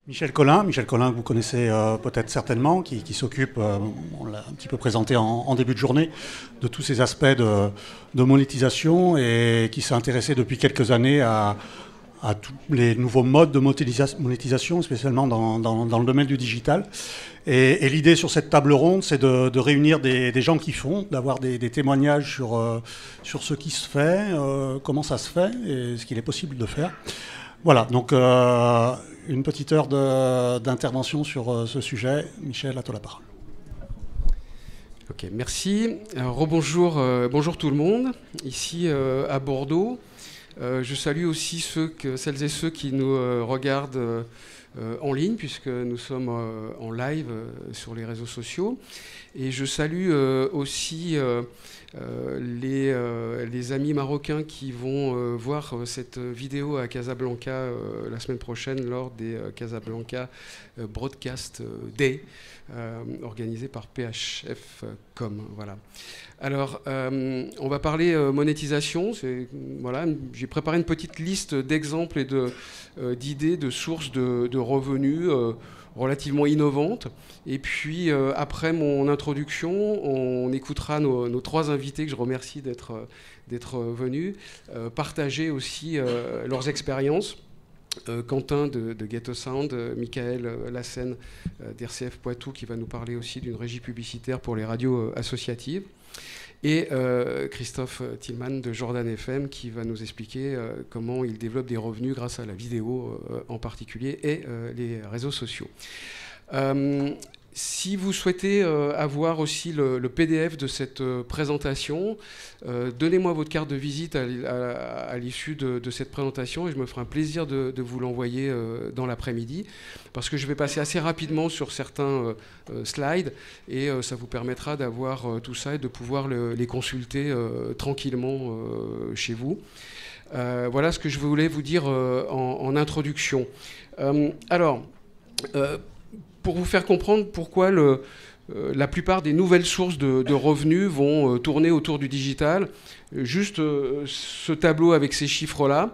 Michel Collin que vous connaissez peut-être certainement, qui s'occupe, on l'a un petit peu présenté en début de journée, de tous ces aspects de monétisation et qui s'est intéressé depuis quelques années à tous les nouveaux modes de monétisation, spécialement dans le domaine du digital. Et l'idée sur cette table ronde, c'est de réunir des gens qui font, d'avoir des témoignages sur ce qui se fait, comment ça se fait et ce qu'il est possible de faire. Voilà, donc une petite heure d'intervention sur ce sujet. Michel, à toi la parole. Ok, merci. Rebonjour, bonjour tout le monde, ici à Bordeaux. Je salue aussi celles et ceux qui nous regardent en ligne, puisque nous sommes en live sur les réseaux sociaux. Et je salue aussi les amis marocains qui vont voir cette vidéo à Casablanca la semaine prochaine lors des Casablanca Broadcast Day, organisé par PHF.com. Voilà. Alors, on va parler monétisation. Voilà, j'ai préparé une petite liste d'exemples et d'idées, de sources de revenus relativement innovantes. Et puis, après mon introduction, on écoutera nos trois invités, que je remercie d'être venus, partager aussi leurs expériences. Quentin de Ghetto Sound, Michael Lassen d'RCF Poitou, qui va nous parler aussi d'une régie publicitaire pour les radios associatives, et Christophe Tillman de Jordan FM, qui va nous expliquer comment il développe des revenus grâce à la vidéo en particulier et les réseaux sociaux. Si vous souhaitez avoir aussi le PDF de cette présentation, donnez-moi votre carte de visite à l'issue de cette présentation et je me ferai un plaisir de vous l'envoyer dans l'après-midi, parce que je vais passer assez rapidement sur certains slides et ça vous permettra d'avoir tout ça et de pouvoir les consulter tranquillement chez vous. Voilà ce que je voulais vous dire en introduction. Pour vous faire comprendre pourquoi la plupart des nouvelles sources de revenus vont tourner autour du digital, juste ce tableau avec ces chiffres-là,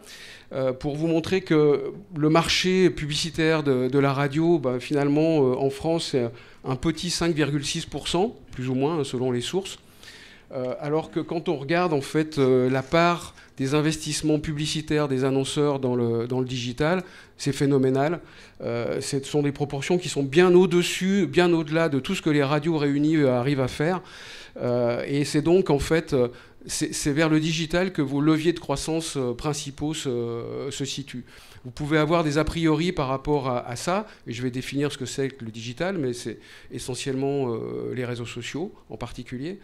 pour vous montrer que le marché publicitaire de la radio, finalement, en France, c'est un petit 5,6%, plus ou moins, selon les sources. Alors que quand on regarde en fait la part des investissements publicitaires des annonceurs dans le digital, c'est phénoménal. Ce sont des proportions qui sont bien au-dessus, bien au-delà de tout ce que les radios réunies arrivent à faire. Et c'est donc en fait, c'est vers le digital que vos leviers de croissance principaux se situent. Vous pouvez avoir des a priori par rapport à ça, et je vais définir ce que c'est que le digital, mais c'est essentiellement les réseaux sociaux en particulier,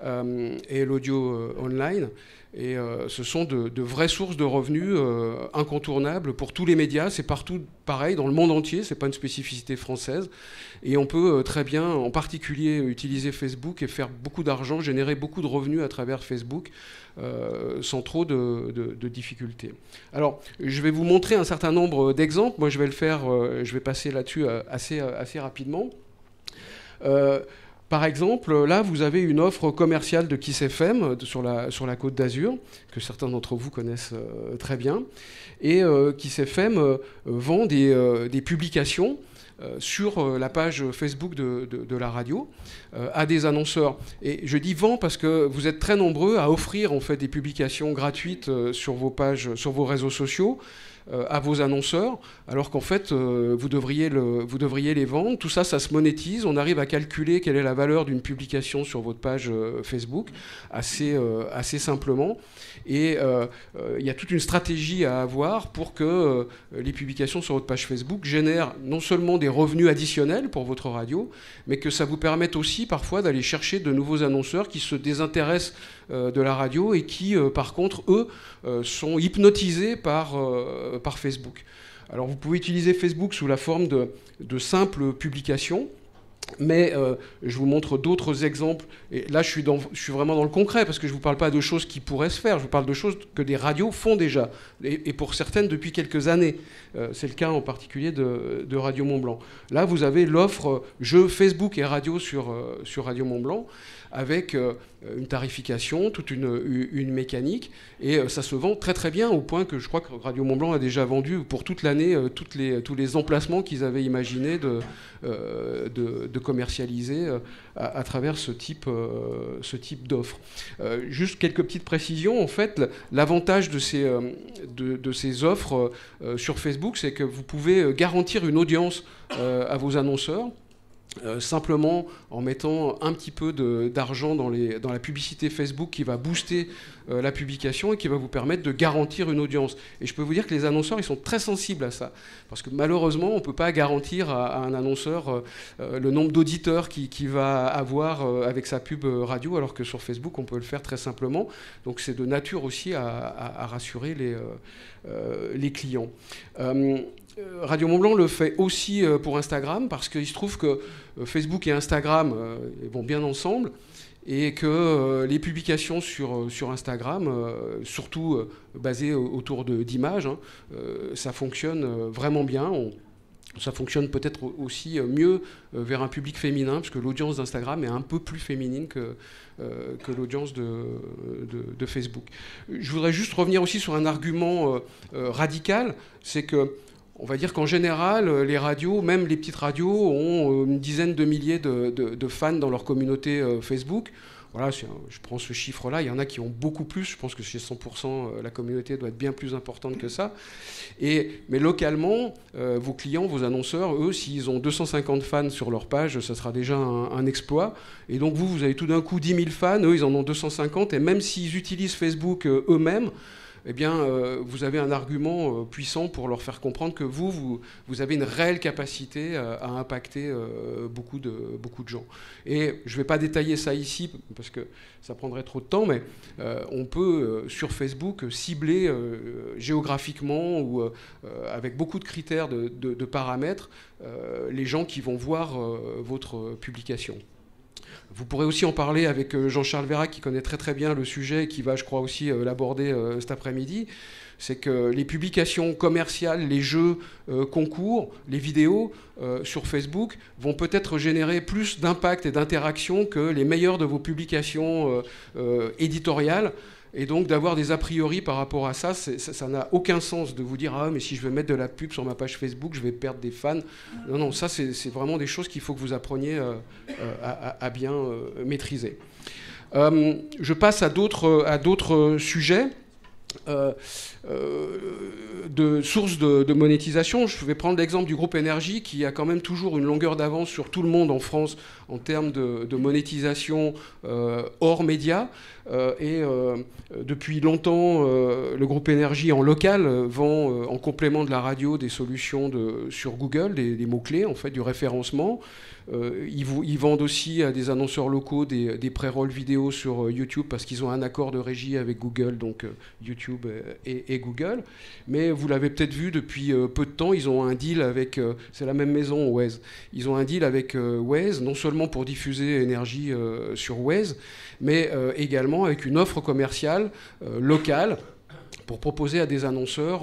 et l'audio online. Et ce sont de vraies sources de revenus incontournables pour tous les médias. C'est partout pareil, dans le monde entier, ce n'est pas une spécificité française. Et on peut très bien, en particulier, utiliser Facebook et faire beaucoup d'argent, générer beaucoup de revenus à travers Facebook, sans trop de difficultés. Alors, je vais vous montrer un certain nombre d'exemples. Moi, je vais le faire, je vais passer là-dessus assez rapidement. Par exemple, là, vous avez une offre commerciale de Kiss FM sur la Côte d'Azur, que certains d'entre vous connaissent très bien. Et Kiss FM vend des publications sur la page Facebook de la radio à des annonceurs. Et je dis vend parce que vous êtes très nombreux à offrir en fait des publications gratuites sur vos pages, sur vos réseaux sociaux, à vos annonceurs, alors qu'en fait, vous devriez les vendre. Tout ça, ça se monétise. On arrive à calculer quelle est la valeur d'une publication sur votre page Facebook, assez simplement. Et il y a toute une stratégie à avoir pour que les publications sur votre page Facebook génèrent non seulement des revenus additionnels pour votre radio, mais que ça vous permette aussi parfois d'aller chercher de nouveaux annonceurs qui se désintéressent de la radio et qui, par contre, eux, sont hypnotisés par Facebook. Alors vous pouvez utiliser Facebook sous la forme de simples publications, mais je vous montre d'autres exemples. Et là, je suis vraiment dans le concret, parce que je ne vous parle pas de choses qui pourraient se faire, je vous parle de choses que des radios font déjà, et pour certaines depuis quelques années. C'est le cas en particulier de Radio Mont Blanc. Là, vous avez l'offre jeux Facebook et radio sur Radio Mont Blanc, avec une tarification, toute une mécanique, et ça se vend très très bien, au point que je crois que Radio Mont-Blanc a déjà vendu pour toute l'année tous les emplacements qu'ils avaient imaginé de commercialiser à travers ce type d'offre. Juste quelques petites précisions. En fait, l'avantage de ces offres sur Facebook, c'est que vous pouvez garantir une audience à vos annonceurs. Simplement en mettant un petit peu d'argent dans la publicité Facebook qui va booster la publication et qui va vous permettre de garantir une audience. Et je peux vous dire que les annonceurs, ils sont très sensibles à ça. Parce que malheureusement, on ne peut pas garantir à un annonceur le nombre d'auditeurs qu'il va avoir avec sa pub radio, alors que sur Facebook, on peut le faire très simplement. Donc c'est de nature aussi à rassurer les clients. Radio Mont-Blanc le fait aussi pour Instagram, parce qu'il se trouve que Facebook et Instagram vont bien ensemble, et que les publications sur Instagram, surtout basées autour d'images, ça fonctionne vraiment bien. Ça fonctionne peut-être aussi mieux vers un public féminin, parce que l'audience d'Instagram est un peu plus féminine que l'audience de Facebook. Je voudrais juste revenir aussi sur un argument radical, c'est que on va dire qu'en général, les radios, même les petites radios, ont une dizaine de milliers de fans dans leur communauté Facebook. Voilà, je prends ce chiffre-là, il y en a qui ont beaucoup plus, je pense que chez 100%, la communauté doit être bien plus importante que ça. Mais localement, vos clients, vos annonceurs, eux, s'ils ont 250 fans sur leur page, ça sera déjà un exploit. Et donc vous avez tout d'un coup 10 000 fans, eux, ils en ont 250, et même s'ils utilisent Facebook eux-mêmes, eh bien, vous avez un argument puissant pour leur faire comprendre que vous avez une réelle capacité à impacter beaucoup de gens. Et je ne vais pas détailler ça ici, parce que ça prendrait trop de temps, mais on peut, sur Facebook, cibler géographiquement ou avec beaucoup de critères de paramètres les gens qui vont voir votre publication. Vous pourrez aussi en parler avec Jean-Charles Vérac, qui connaît très très bien le sujet et qui va, je crois, aussi l'aborder cet après-midi. C'est que les publications commerciales, les jeux concours, les vidéos sur Facebook vont peut-être générer plus d'impact et d'interaction que les meilleures de vos publications éditoriales. Et donc d'avoir des a priori par rapport à ça, ça n'a aucun sens de vous dire « Ah, mais si je veux mettre de la pub sur ma page Facebook, je vais perdre des fans. » Non, non, ça c'est vraiment des choses qu'il faut que vous appreniez à bien maîtriser. Je passe à d'autres sujets. De sources de monétisation. Je vais prendre l'exemple du groupe Énergie, qui a quand même toujours une longueur d'avance sur tout le monde en France en termes de monétisation hors médias. Depuis longtemps, le groupe Énergie en local vend en complément de la radio des solutions sur Google, des mots-clés, en fait, du référencement. Ils vendent aussi à des annonceurs locaux des pré-rolls vidéo sur YouTube, parce qu'ils ont un accord de régie avec Google, donc YouTube et Google. Mais vous l'avez peut-être vu depuis peu de temps, ils ont un deal avec, c'est la même maison, Waze. Ils ont un deal avec Waze, non seulement pour diffuser Énergie sur Waze, mais également avec une offre commerciale locale, pour proposer à des annonceurs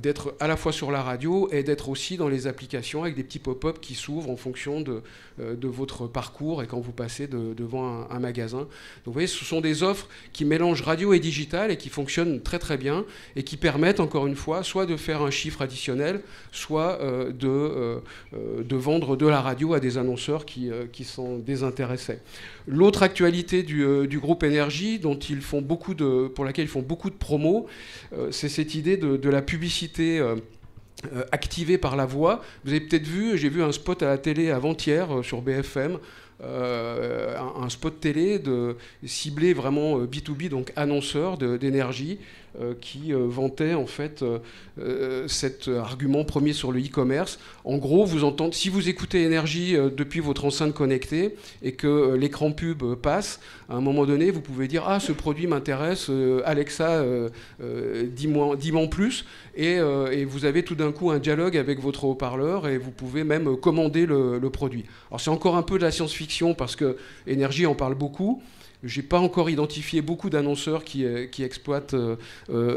d'être à la fois sur la radio et d'être aussi dans les applications avec des petits pop-up qui s'ouvrent en fonction de votre parcours et quand vous passez devant un magasin. Donc vous voyez, ce sont des offres qui mélangent radio et digital et qui fonctionnent très très bien et qui permettent, encore une fois, soit de faire un chiffre additionnel, soit de vendre de la radio à des annonceurs qui s'en désintéressaient. L'autre actualité du groupe Énergie, pour laquelle ils font beaucoup de promos, c'est cette idée de la publicité activée par la voix. Vous avez peut-être vu, j'ai vu un spot à la télé avant-hier sur BFM, un spot télé ciblé vraiment B2B, donc annonceur d'énergie, qui vantait en fait cet argument premier sur le e-commerce. En gros, si vous écoutez Énergie depuis votre enceinte connectée et que l'écran pub passe, à un moment donné, vous pouvez dire « Ah, ce produit m'intéresse, Alexa, dis-moi en plus ». Et vous avez tout d'un coup un dialogue avec votre haut-parleur et vous pouvez même commander le produit. Alors c'est encore un peu de la science-fiction parce que Énergie en parle beaucoup. Je n'ai pas encore identifié beaucoup d'annonceurs qui exploitent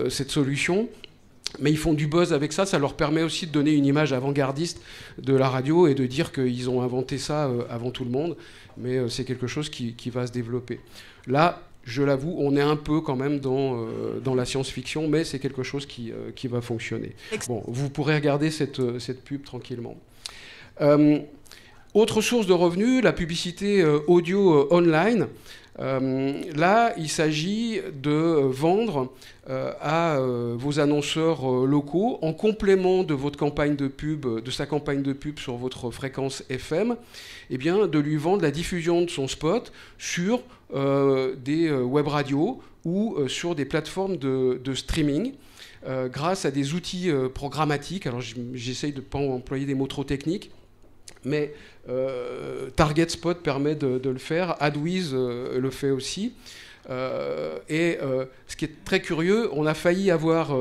cette solution. Mais ils font du buzz avec ça, ça leur permet aussi de donner une image avant-gardiste de la radio et de dire qu'ils ont inventé ça avant tout le monde. Mais c'est quelque chose qui va se développer. Là, je l'avoue, on est un peu quand même dans la science-fiction, mais c'est quelque chose qui va fonctionner. Bon, vous pourrez regarder cette pub tranquillement. Autre source de revenus, la publicité audio online. Là, il s'agit de vendre à vos annonceurs locaux, en complément de votre campagne de pub, de sa campagne de pub sur votre fréquence FM, eh bien, de lui vendre la diffusion de son spot sur des web radios ou sur des plateformes de streaming. Grâce à des outils programmatiques. Alors j'essaye de ne pas employer des mots trop techniques, mais Target Spot permet de le faire, AdWiz le fait aussi. Ce qui est très curieux, on a failli avoir,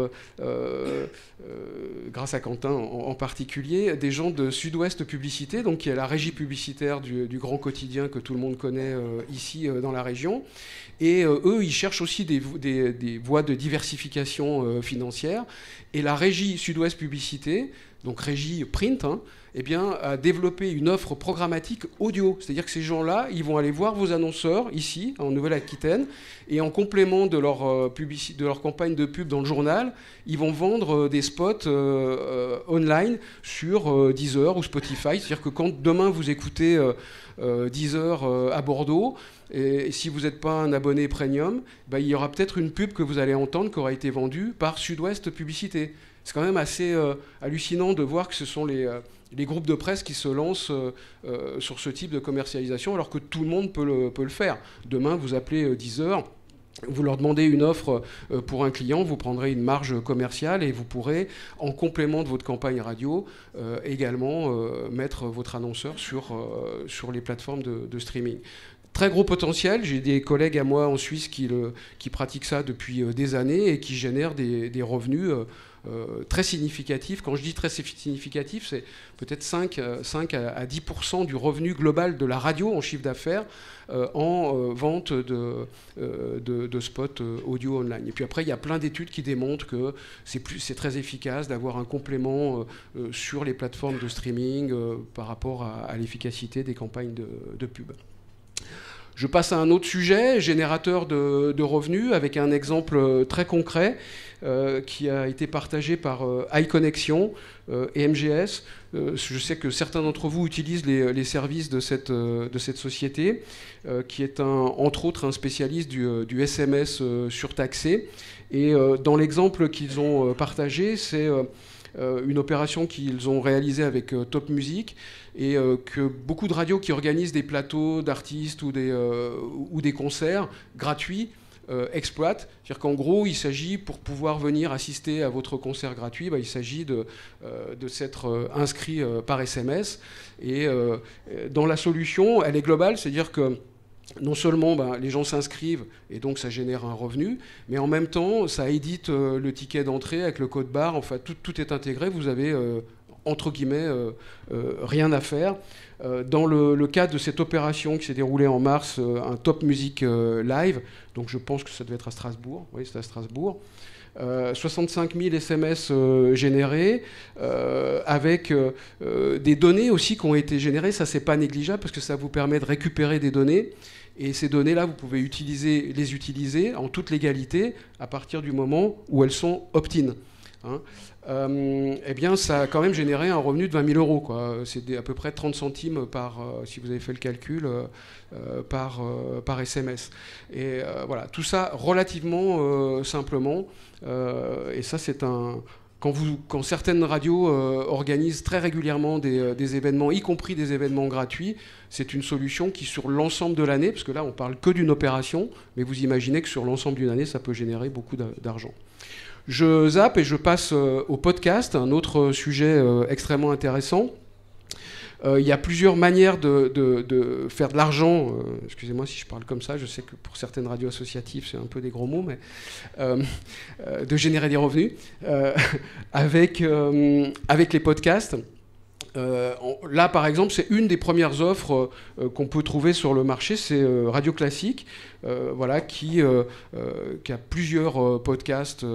grâce à Quentin en particulier, des gens de Sud-Ouest Publicité, donc qui est la régie publicitaire du grand quotidien que tout le monde connaît ici dans la région. Et eux, ils cherchent aussi des voies de diversification financière. Et la régie Sud-Ouest Publicité, donc régie print, eh bien, a développé une offre programmatique audio. C'est-à-dire que ces gens-là, ils vont aller voir vos annonceurs ici, en Nouvelle-Aquitaine, et en complément de leur campagne de pub dans le journal, ils vont vendre des spots online sur Deezer ou Spotify. C'est-à-dire que quand demain vous écoutez Deezer à Bordeaux, et si vous n'êtes pas un abonné premium, il y aura peut-être une pub que vous allez entendre qui aura été vendue par Sud-Ouest Publicité. C'est quand même assez hallucinant de voir que ce sont les groupes de presse qui se lancent sur ce type de commercialisation, alors que tout le monde peut le faire. Demain, vous appelez Deezer, vous leur demandez une offre pour un client, vous prendrez une marge commerciale et vous pourrez, en complément de votre campagne radio, également mettre votre annonceur sur les plateformes de streaming. Très gros potentiel. J'ai des collègues à moi en Suisse qui pratiquent ça depuis des années et qui génèrent des revenus très significatifs. Quand je dis très significatif, c'est peut-être 5 à 10% du revenu global de la radio en chiffre d'affaires en vente de spots audio online. Et puis après, il y a plein d'études qui démontrent que c'est très efficace d'avoir un complément sur les plateformes de streaming par rapport à l'efficacité des campagnes de pub. Je passe à un autre sujet, générateur de revenus, avec un exemple très concret qui a été partagé par iConnexion et MGS. Je sais que certains d'entre vous utilisent les services de cette société, qui est entre autres un spécialiste du SMS surtaxé. Et dans l'exemple qu'ils ont partagé, c'est une opération qu'ils ont réalisée avec Top Music et que beaucoup de radios qui organisent des plateaux d'artistes ou des concerts gratuits exploitent. C'est-à-dire qu'en gros, il s'agit, pour pouvoir venir assister à votre concert gratuit, il s'agit de s'être inscrit par SMS. Et dans la solution, elle est globale, c'est-à-dire que non seulement les gens s'inscrivent et donc ça génère un revenu, mais en même temps ça édite le ticket d'entrée avec le code barre, enfin tout est intégré, vous avez entre guillemets rien à faire. Dans le cadre de cette opération qui s'est déroulée en mars, un Top Music Live, donc je pense que ça devait être à Strasbourg, oui c'est à Strasbourg, 65 000 SMS générés, avec des données aussi qui ont été générées. Ça, c'est pas négligeable parce que ça vous permet de récupérer des données. Et ces données-là, vous pouvez les utiliser en toute légalité à partir du moment où elles sont opt-in. Eh bien, ça a quand même généré un revenu de 20 000 €, quoi. C'est à peu près 30 centimes si vous avez fait le calcul, par SMS. Et voilà, tout ça relativement simplement. Et ça, c'est quand certaines radios organisent très régulièrement des événements, y compris des événements gratuits, c'est une solution qui, sur l'ensemble de l'année, parce que là, on parle que d'une opération, mais vous imaginez que sur l'ensemble d'une année, ça peut générer beaucoup d'argent. Je zappe et je passe au podcast, un autre sujet extrêmement intéressant. Il y a plusieurs manières de faire de l'argent. Excusez-moi si je parle comme ça, je sais que pour certaines radios associatives, c'est un peu des gros mots, mais de générer des revenus avec les podcasts. Là, par exemple, c'est une des premières offres qu'on peut trouver sur le marché, c'est Radio Classique, voilà, qui a plusieurs podcasts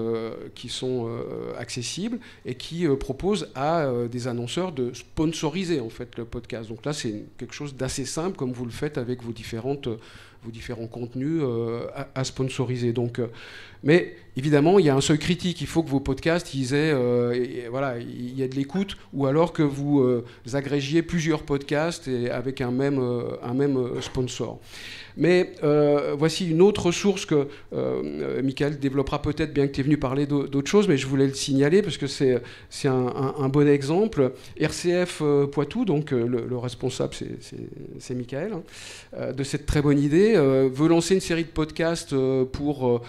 qui sont accessibles et qui propose à des annonceurs de sponsoriser en fait le podcast. Donc là, c'est quelque chose d'assez simple, comme vous le faites avec vos différents contenus à sponsoriser. Donc, mais évidemment, il y a un seuil critique. Il faut que vos podcasts, il y a de l'écoute, ou alors que vous agrégiez plusieurs podcasts avec un même sponsor. Mais voici une autre source que Michael développera peut-être, bien que tu es venu parler d'autres choses, mais je voulais le signaler parce que c'est un bon exemple. RCF Poitou, donc le responsable, c'est Michael, de cette très bonne idée, veut lancer une série de podcasts pour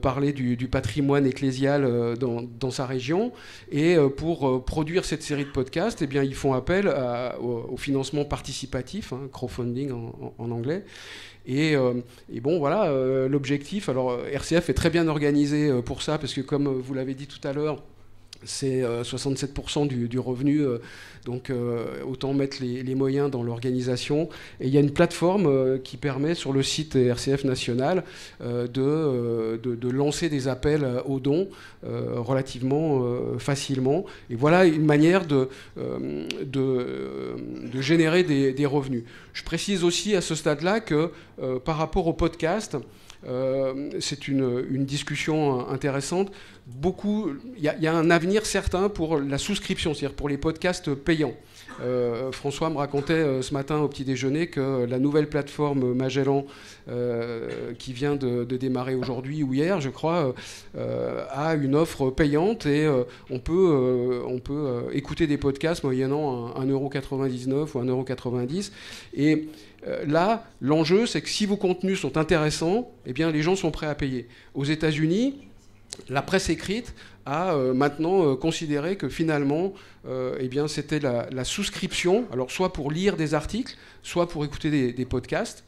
parler du patrimoine ecclésial dans sa région. Et pour produire cette série de podcasts, eh bien, ils font appel au financement participatif, crowdfunding en anglais. Et bon, voilà, l'objectif. Alors, RCF est très bien organisé pour ça, parce que comme vous l'avez dit tout à l'heure, c'est 67% du revenu, donc autant mettre les moyens dans l'organisation. Et il y a une plateforme qui permet sur le site RCF National de lancer des appels aux dons relativement facilement. Et voilà une manière de générer des revenus. Je précise aussi à ce stade-là que par rapport au podcast, c'est une discussion intéressante. Il y a un avenir certain pour la souscription, c'est-à-dire pour les podcasts payants. François me racontait ce matin au petit déjeuner que la nouvelle plateforme Magellan, qui vient de démarrer aujourd'hui ou hier, je crois, a une offre payante et on peut écouter des podcasts moyennant 1,99 € ou 1,90 €. Et là, l'enjeu, c'est que si vos contenus sont intéressants, eh bien, les gens sont prêts à payer. Aux États-Unis, la presse écrite a maintenant considéré que finalement, eh bien, c'était la souscription, alors soit pour lire des articles, soit pour écouter des podcasts,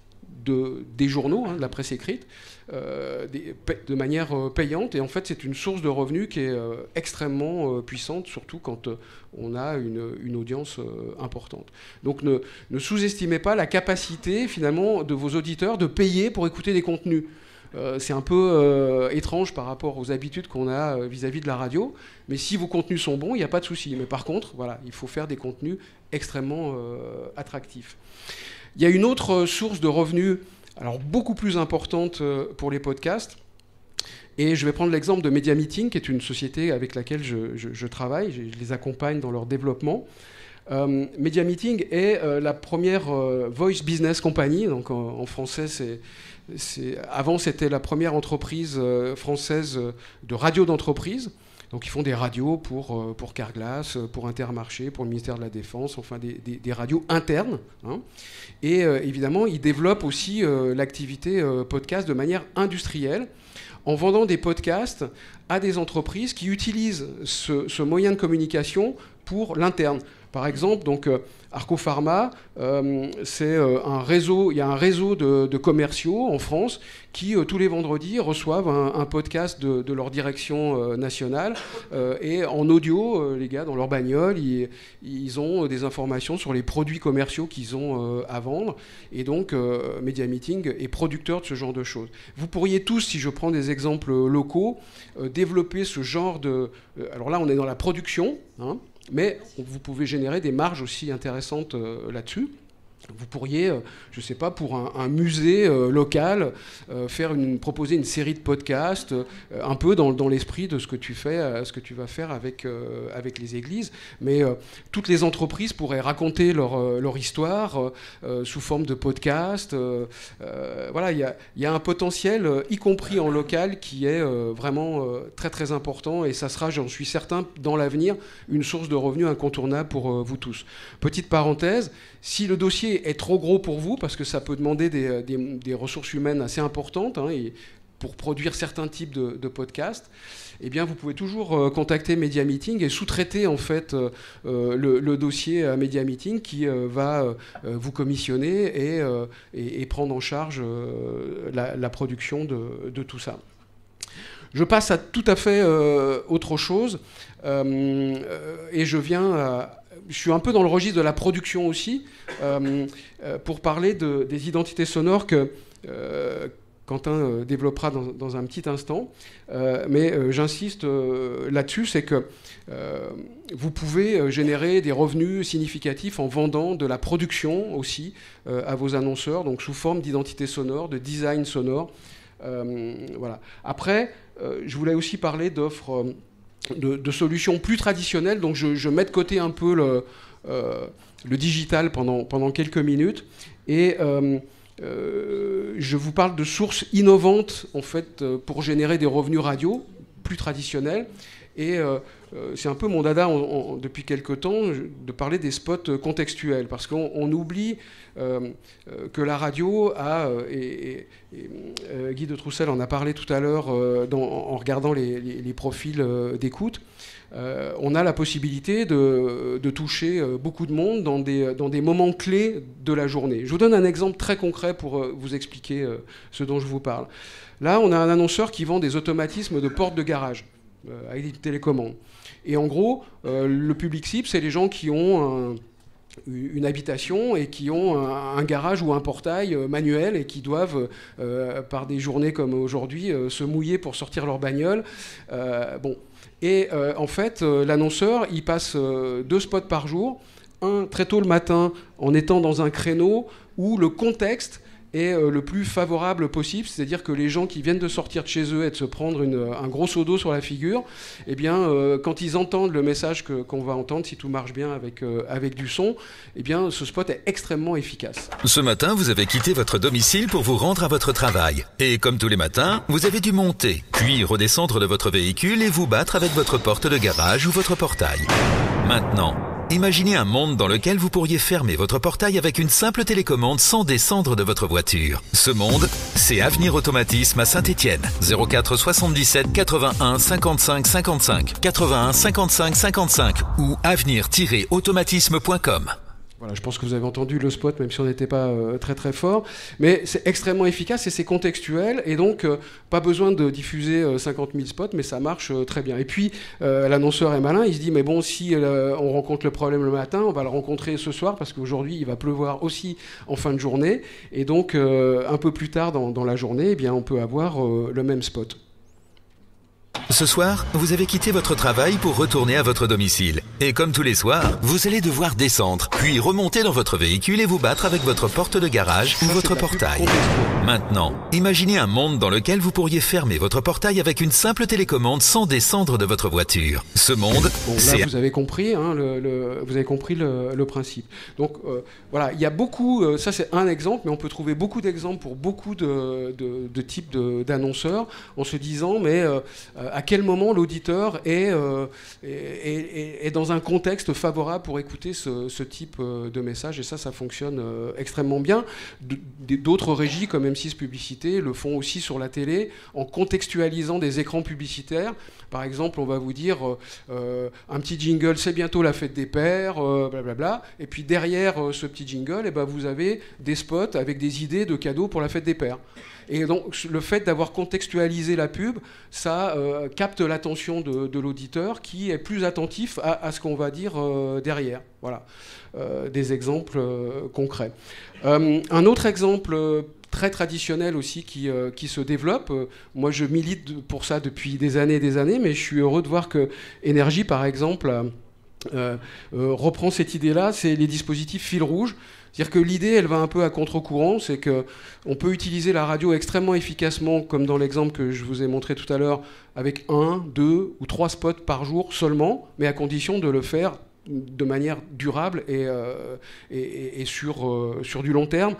des journaux, de la presse écrite, de manière payante. Et en fait, c'est une source de revenus qui est extrêmement puissante, surtout quand on a une audience importante. Donc ne sous-estimez pas la capacité, finalement, de vos auditeurs de payer pour écouter des contenus. C'est un peu étrange par rapport aux habitudes qu'on a vis-à-vis de la radio. Mais si vos contenus sont bons, il n'y a pas de souci. Mais par contre, voilà, il faut faire des contenus extrêmement attractifs. Il y a une autre source de revenus, alors beaucoup plus importante pour les podcasts. Et je vais prendre l'exemple de Media Meeting, qui est une société avec laquelle je travaille. Je les accompagne dans leur développement. Media Meeting est la première Voice Business Company. Donc en français, avant, c'était la première entreprise française de radio d'entreprise. Donc ils font des radios pour Carglass, pour Intermarché, pour le ministère de la Défense, enfin des radios internes. Et évidemment, ils développent aussi l'activité podcast de manière industrielle, en vendant des podcasts à des entreprises qui utilisent ce moyen de communication pour l'interne. Par exemple, donc Arco Pharma, c'est un réseau. Il y a un réseau de commerciaux en France qui tous les vendredis reçoivent un podcast de leur direction nationale et en audio, les gars dans leur bagnole, ils ont des informations sur les produits commerciaux qu'ils ont à vendre. Et donc Media Meeting est producteur de ce genre de choses. Vous pourriez tous, si je prends des exemples locaux, développer ce genre de. Alors là, on est dans la production. Mais vous pouvez générer des marges aussi intéressantes là-dessus. Vous pourriez, je ne sais pas, pour un musée local, proposer une série de podcasts, un peu dans l'esprit de ce que tu vas faire avec les églises. Mais toutes les entreprises pourraient raconter leur histoire sous forme de podcast. Voilà, il y a un potentiel, y compris en local, qui est vraiment très très important. Et ça sera, j'en suis certain, dans l'avenir, une source de revenus incontournable pour vous tous. Petite parenthèse, si le dossier est trop gros pour vous, parce que ça peut demander des ressources humaines assez importantes, et pour produire certains types de podcasts, eh bien, vous pouvez toujours contacter Media Meeting et sous-traiter en fait le dossier à Media Meeting qui va vous commissionner et prendre en charge la production de tout ça. Je passe à tout à fait autre chose, et je suis un peu dans le registre de la production aussi, pour parler des identités sonores que Quentin développera dans un petit instant. Mais j'insiste là-dessus, c'est que vous pouvez générer des revenus significatifs en vendant de la production aussi à vos annonceurs, donc sous forme d'identité sonore, de design sonore. Voilà. Après, je voulais aussi parler d'offres, de solutions plus traditionnelles, donc je mets de côté un peu le digital pendant quelques minutes, et je vous parle de sources innovantes en fait, pour générer des revenus radio plus traditionnels. Et c'est un peu mon dada depuis quelque temps de parler des spots contextuels, parce qu'on oublie que la radio a, et Guy de Troussel en a parlé tout à l'heure en regardant les profils d'écoute, on a la possibilité de toucher beaucoup de monde dans des moments clés de la journée. Je vous donne un exemple très concret pour vous expliquer ce dont je vous parle. Là, on a un annonceur qui vend des automatismes de porte de garage avec des télécommandes. Et en gros, le public cible, c'est les gens qui ont une habitation et qui ont un garage ou un portail manuel et qui doivent, par des journées comme aujourd'hui, se mouiller pour sortir leur bagnole. Bon. Et en fait, l'annonceur, il passe 2 spots par jour, un très tôt le matin en étant dans un créneau où le contexte est le plus favorable possible, c'est-à-dire que les gens qui viennent de sortir de chez eux et de se prendre un gros seau d'eau sur la figure, eh bien, quand ils entendent le message qu'on va entendre, si tout marche bien avec du son, eh bien, ce spot est extrêmement efficace. Ce matin, vous avez quitté votre domicile pour vous rendre à votre travail. Et comme tous les matins, vous avez dû monter, puis redescendre de votre véhicule et vous battre avec votre porte de garage ou votre portail. Maintenant, imaginez un monde dans lequel vous pourriez fermer votre portail avec une simple télécommande sans descendre de votre voiture. Ce monde, c'est Avenir Automatisme à Saint-Étienne. 04 77 81 55 55 81 55 55 ou avenir-automatisme.com. Voilà, je pense que vous avez entendu le spot, même si on n'était pas très très fort. Mais c'est extrêmement efficace et c'est contextuel. Et donc, pas besoin de diffuser 50 000 spots, mais ça marche très bien. Et puis, l'annonceur est malin. Il se dit, mais bon, si on rencontre le problème le matin, on va le rencontrer ce soir, parce qu'aujourd'hui, il va pleuvoir aussi en fin de journée. Et donc, un peu plus tard dans la journée, eh bien, on peut avoir le même spot. Ce soir, vous avez quitté votre travail pour retourner à votre domicile. Et comme tous les soirs, vous allez devoir descendre, puis remonter dans votre véhicule et vous battre avec votre porte de garage ou votre portail. Maintenant, imaginez un monde dans lequel vous pourriez fermer votre portail avec une simple télécommande sans descendre de votre voiture. Ce monde, c'est... Là, vous avez compris, hein, vous avez compris le principe. Donc, voilà, il y a beaucoup... ça, c'est un exemple, mais on peut trouver beaucoup d'exemples pour beaucoup de types d'annonceurs, en se disant, mais... à quel moment l'auditeur est dans un contexte favorable pour écouter ce type de message. Et ça fonctionne extrêmement bien. D'autres régies, comme M6 Publicité, le font aussi sur la télé, en contextualisant des écrans publicitaires. Par exemple, on va vous dire un petit jingle, c'est bientôt la fête des pères, blablabla. Et puis derrière ce petit jingle, eh ben, vous avez des spots avec des idées de cadeaux pour la fête des pères. Et donc, le fait d'avoir contextualisé la pub, ça capte l'attention de l'auditeur qui est plus attentif à ce qu'on va dire derrière. Voilà, des exemples concrets. Un autre exemple très traditionnel aussi qui se développe. Moi, je milite pour ça depuis des années, mais je suis heureux de voir que Énergie, par exemple, reprend cette idée-là, c'est les dispositifs fil rouge. C'est-à-dire que l'idée, elle va un peu à contre-courant, c'est qu'on peut utiliser la radio extrêmement efficacement, comme dans l'exemple que je vous ai montré tout à l'heure, avec 1, 2 ou 3 spots par jour seulement, mais à condition de le faire de manière durable et sur du long terme,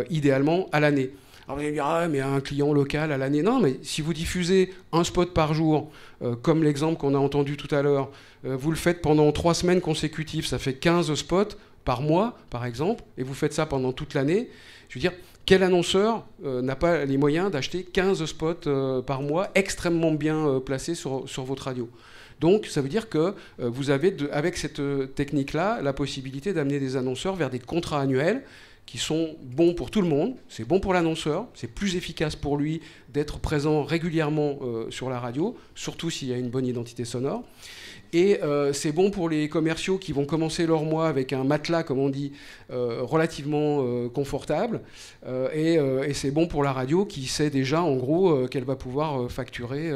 idéalement à l'année. Alors vous allez me dire, ah, mais un client local à l'année. Non, mais si vous diffusez un spot par jour, comme l'exemple qu'on a entendu tout à l'heure, vous le faites pendant 3 semaines consécutives, ça fait 15 spots par mois, par exemple, et vous faites ça pendant toute l'année. Je veux dire, quel annonceur n'a pas les moyens d'acheter 15 spots par mois extrêmement bien placés sur votre radio? Donc, ça veut dire que vous avez, avec cette technique-là, la possibilité d'amener des annonceurs vers des contrats annuels qui sont bons pour tout le monde. C'est bon pour l'annonceur, c'est plus efficace pour lui d'être présent régulièrement sur la radio, surtout s'il y a une bonne identité sonore. Et c'est bon pour les commerciaux qui vont commencer leur mois avec un matelas, comme on dit, relativement confortable. Et c'est bon pour la radio qui sait déjà, en gros, qu'elle va pouvoir facturer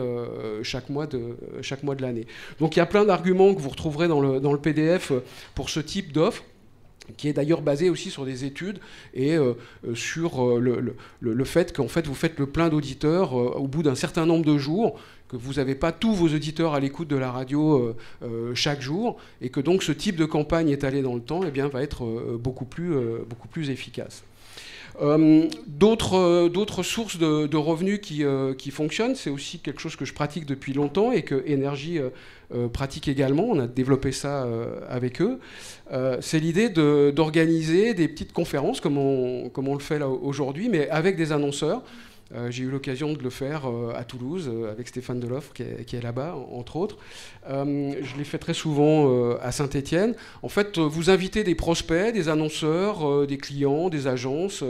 chaque mois de l'année. Donc il y a plein d'arguments que vous retrouverez dans le PDF pour ce type d'offre, qui est d'ailleurs basé aussi sur des études et sur le fait qu'en fait vous faites le plein d'auditeurs au bout d'un certain nombre de jours, que vous n'avez pas tous vos auditeurs à l'écoute de la radio chaque jour, et que donc ce type de campagne étalée dans le temps eh bien, va être beaucoup plus efficace. D'autres sources de revenus qui fonctionnent, c'est aussi quelque chose que je pratique depuis longtemps et que Énergie pratique également. On a développé ça avec eux. C'est l'idée d'organiser des petites conférences comme on le fait là aujourd'hui, mais avec des annonceurs. J'ai eu l'occasion de le faire à Toulouse avec Stéphane Deloffre qui est là-bas, entre autres. Je l'ai fait très souvent à Saint-Étienne. En fait, vous invitez des prospects, des annonceurs, des clients, des agences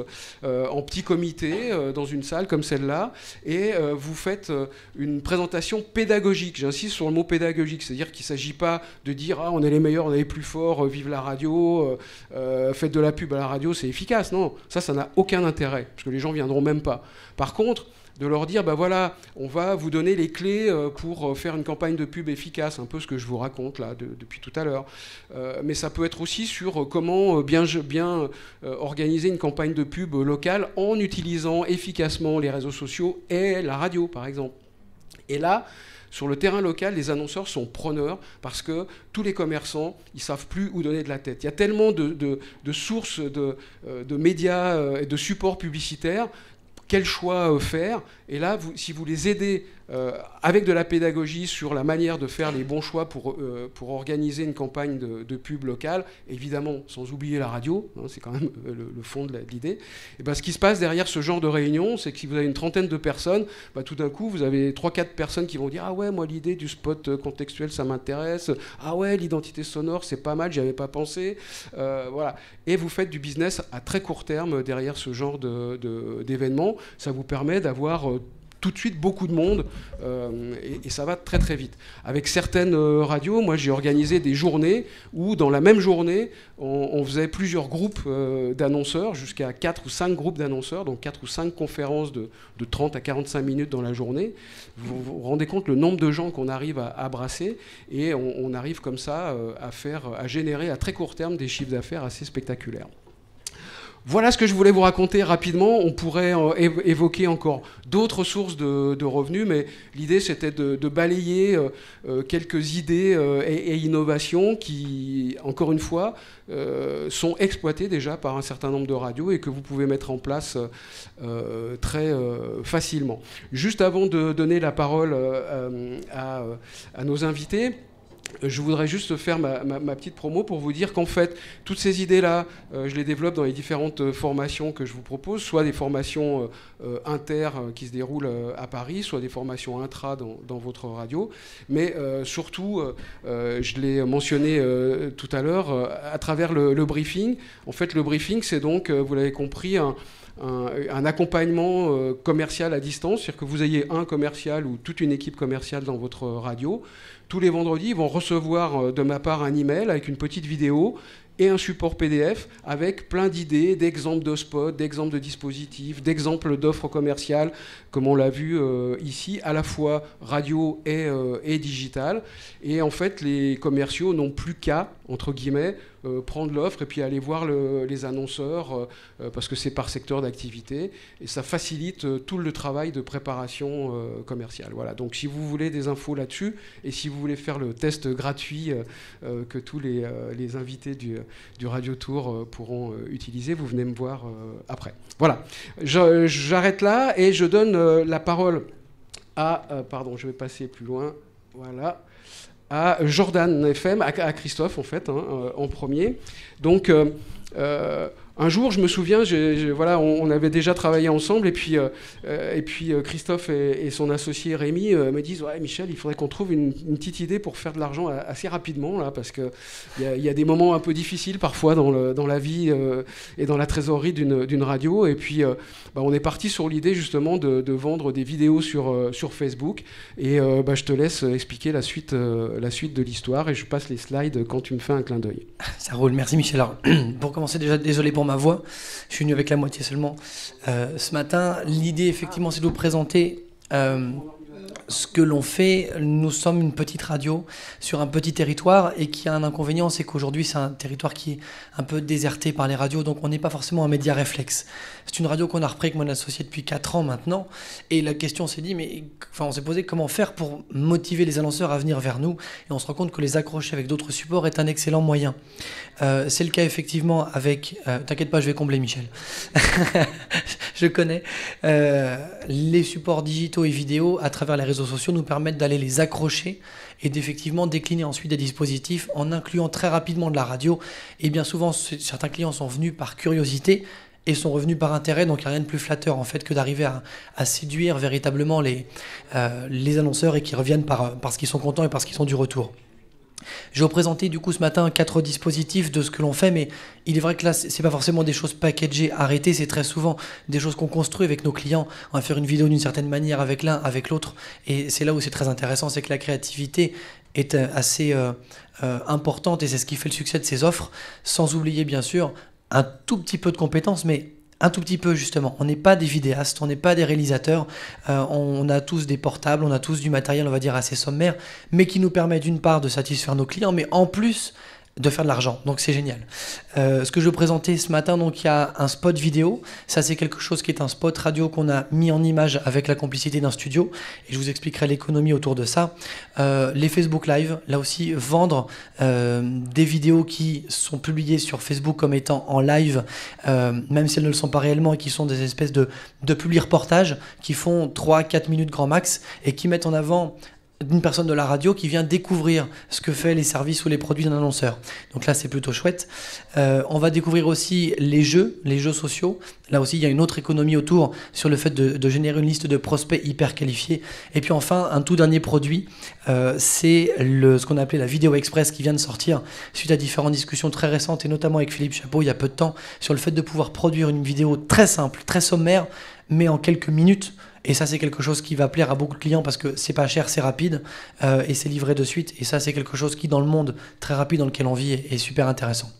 en petit comité dans une salle comme celle-là et vous faites une présentation pédagogique. J'insiste sur le mot pédagogique, c'est-à-dire qu'il ne s'agit pas de dire « Ah, on est les meilleurs, on est les plus forts, vive la radio, faites de la pub à la radio, c'est efficace ». Non, ça n'a aucun intérêt, parce que les gens ne viendront même pas. Par contre, de leur dire, bah voilà, on va vous donner les clés pour faire une campagne de pub efficace, un peu ce que je vous raconte là depuis tout à l'heure. Mais ça peut être aussi sur comment bien organiser une campagne de pub locale en utilisant efficacement les réseaux sociaux et la radio, par exemple. Et là, sur le terrain local, les annonceurs sont preneurs parce que tous les commerçants, ils ne savent plus où donner de la tête. Il y a tellement de sources de médias et de supports publicitaires. Quel choix faire? Et là, si vous les aidez avec de la pédagogie sur la manière de faire les bons choix pour organiser une campagne de pub locale, évidemment, sans oublier la radio, hein, c'est quand même le fond de l'idée, et ben, ce qui se passe derrière ce genre de réunion, c'est que si vous avez une trentaine de personnes, ben, tout d'un coup, vous avez 3-4 personnes qui vont dire « Ah ouais, moi, l'idée du spot contextuel, ça m'intéresse. Ah ouais, l'identité sonore, c'est pas mal, j'y avais pas pensé. » Voilà. Et vous faites du business à très court terme derrière ce genre d'événements. Ça vous permet d'avoir tout de suite beaucoup de monde et ça va très très vite. Avec certaines radios, moi j'ai organisé des journées où dans la même journée, on faisait plusieurs groupes d'annonceurs, jusqu'à 4 ou 5 groupes d'annonceurs, donc 4 ou 5 conférences de 30 à 45 minutes dans la journée. Vous vous rendez compte le nombre de gens qu'on arrive à brasser et on arrive comme ça à générer à très court terme des chiffres d'affaires assez spectaculaires. Voilà ce que je voulais vous raconter rapidement. On pourrait évoquer encore d'autres sources de revenus, mais l'idée c'était de balayer quelques idées et innovations qui, encore une fois, sont exploitées déjà par un certain nombre de radios et que vous pouvez mettre en place très facilement. Juste avant de donner la parole à nos invités, je voudrais juste faire ma petite promo pour vous dire qu'en fait, toutes ces idées-là, je les développe dans les différentes formations que je vous propose, soit des formations inter qui se déroulent à Paris, soit des formations intra dans votre radio. Mais surtout, je l'ai mentionné tout à l'heure, à travers le briefing. En fait, le briefing, c'est donc, vous l'avez compris, un accompagnement commercial à distance, c'est-à-dire que vous ayez un commercial ou toute une équipe commerciale dans votre radio. Tous les vendredis, ils vont recevoir de ma part un email avec une petite vidéo et un support PDF avec plein d'idées, d'exemples de spots, d'exemples de dispositifs, d'exemples d'offres commerciales, comme on l'a vu ici, à la fois radio et digital. Et en fait, les commerciaux n'ont plus qu'à, entre guillemets, prendre l'offre et puis aller voir les annonceurs parce que c'est par secteur d'activité. Et ça facilite tout le travail de préparation commerciale. Voilà. Donc si vous voulez des infos là-dessus et si vous voulez faire le test gratuit que tous les invités du Radio Tour pourront utiliser, vous venez me voir après. Voilà. J'arrête là et je donne la parole à... pardon, je vais passer plus loin. Voilà. À Jordan FM, à Christophe en fait, en premier. Donc, un un jour, je me souviens, voilà, on avait déjà travaillé ensemble, et puis Christophe et son associé Rémi me disent, ouais, Michel, il faudrait qu'on trouve une petite idée pour faire de l'argent assez rapidement, là, parce qu'il y a des moments un peu difficiles parfois dans la vie et dans la trésorerie d'une radio. Et puis, on est parti sur l'idée justement de vendre des vidéos sur Facebook. Et je te laisse expliquer la suite de l'histoire, et je passe les slides quand tu me fais un clin d'œil. Ça roule, merci Michel. Alors, pour commencer, déjà, désolé pour ma voix, je suis venu avec la moitié seulement. Ce matin, l'idée, effectivement, c'est de vous présenter ce que l'on fait. Nous sommes une petite radio sur un petit territoire, et qui a un inconvénient, c'est qu'aujourd'hui, c'est un territoire qui est un peu déserté par les radios, donc on n'est pas forcément un média réflexe. C'est une radio qu'on a repris avec mon associé depuis 4 ans maintenant, et la question s'est dit, on s'est posé comment faire pour motiver les annonceurs à venir vers nous, et on se rend compte que les accrocher avec d'autres supports est un excellent moyen. C'est le cas effectivement avec... T'inquiète pas, je vais combler Michel. Je connais. Les supports digitaux et vidéo à travers les réseaux sociaux nous permettent d'aller les accrocher et d'effectivement décliner ensuite des dispositifs en incluant très rapidement de la radio. Et bien souvent, certains clients sont venus par curiosité et sont revenus par intérêt, donc il n'y a rien de plus flatteur en fait que d'arriver à séduire véritablement les annonceurs, et qui reviennent parce qu'ils sont contents et parce qu'ils sont du retour. Je vais vous présenter du coup ce matin 4 dispositifs de ce que l'on fait, mais il est vrai que là, c'est pas forcément des choses packagées, arrêtées, c'est très souvent des choses qu'on construit avec nos clients. On va faire une vidéo d'une certaine manière avec l'un, avec l'autre, et c'est là où c'est très intéressant, c'est que la créativité est assez importante, et c'est ce qui fait le succès de ces offres, sans oublier bien sûr un tout petit peu de compétences, mais un tout petit peu justement. On n'est pas des vidéastes, on n'est pas des réalisateurs, on a tous des portables, on a tous du matériel, on va dire, assez sommaire, mais qui nous permet d'une part de satisfaire nos clients, mais en plus de faire de l'argent, donc c'est génial. Ce que je vais présenter ce matin, donc il y a un spot vidéo, ça c'est quelque chose qui est un spot radio qu'on a mis en image avec la complicité d'un studio, et je vous expliquerai l'économie autour de ça. Les Facebook Live, là aussi vendre des vidéos qui sont publiées sur Facebook comme étant en live, même si elles ne le sont pas réellement, et qui sont des espèces de publi-reportages qui font 3-4 minutes grand max, et qui mettent en avant d'une personne de la radio qui vient découvrir ce que fait les services ou les produits d'un annonceur. Donc là, c'est plutôt chouette. On va découvrir aussi les jeux sociaux. Là aussi, il y a une autre économie autour sur le fait de générer une liste de prospects hyper qualifiés. Et puis enfin, un tout dernier produit, c'est ce qu'on a appelé la vidéo express, qui vient de sortir suite à différentes discussions très récentes, et notamment avec Philippe Chapeau il y a peu de temps, sur le fait de pouvoir produire une vidéo très simple, très sommaire, mais en quelques minutes. Et ça, c'est quelque chose qui va plaire à beaucoup de clients, parce que c'est pas cher, c'est rapide, et c'est livré de suite. Et ça, c'est quelque chose qui, dans le monde très rapide dans lequel on vit, est super intéressant.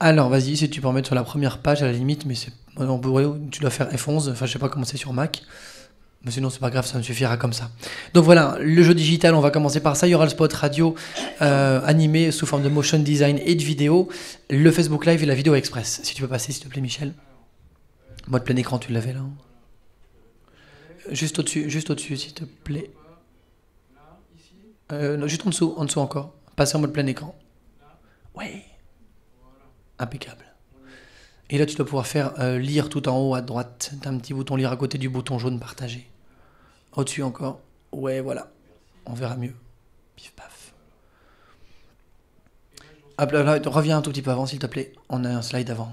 Alors, vas-y, si tu peux remettre sur la première page à la limite, mais tu dois faire F11, enfin je sais pas comment c'est sur Mac. Mais sinon, c'est pas grave, ça me suffira comme ça. Donc voilà, le jeu digital, on va commencer par ça. Il y aura le spot radio animé sous forme de motion design et de vidéo, le Facebook Live et la vidéo express. Si tu peux passer, s'il te plaît, Michel. Mode plein écran, tu l'avais là, hein. Juste au-dessus, s'il te plaît. Non, juste en dessous encore. Passer en mode plein écran. Ouais. Impeccable. Et là, tu dois pouvoir faire lire tout en haut à droite. T'as un petit bouton lire à côté du bouton jaune partager. Au-dessus encore. Ouais, voilà. On verra mieux. Pif paf. Hop là, reviens un tout petit peu avant, s'il te plaît. On a un slide avant.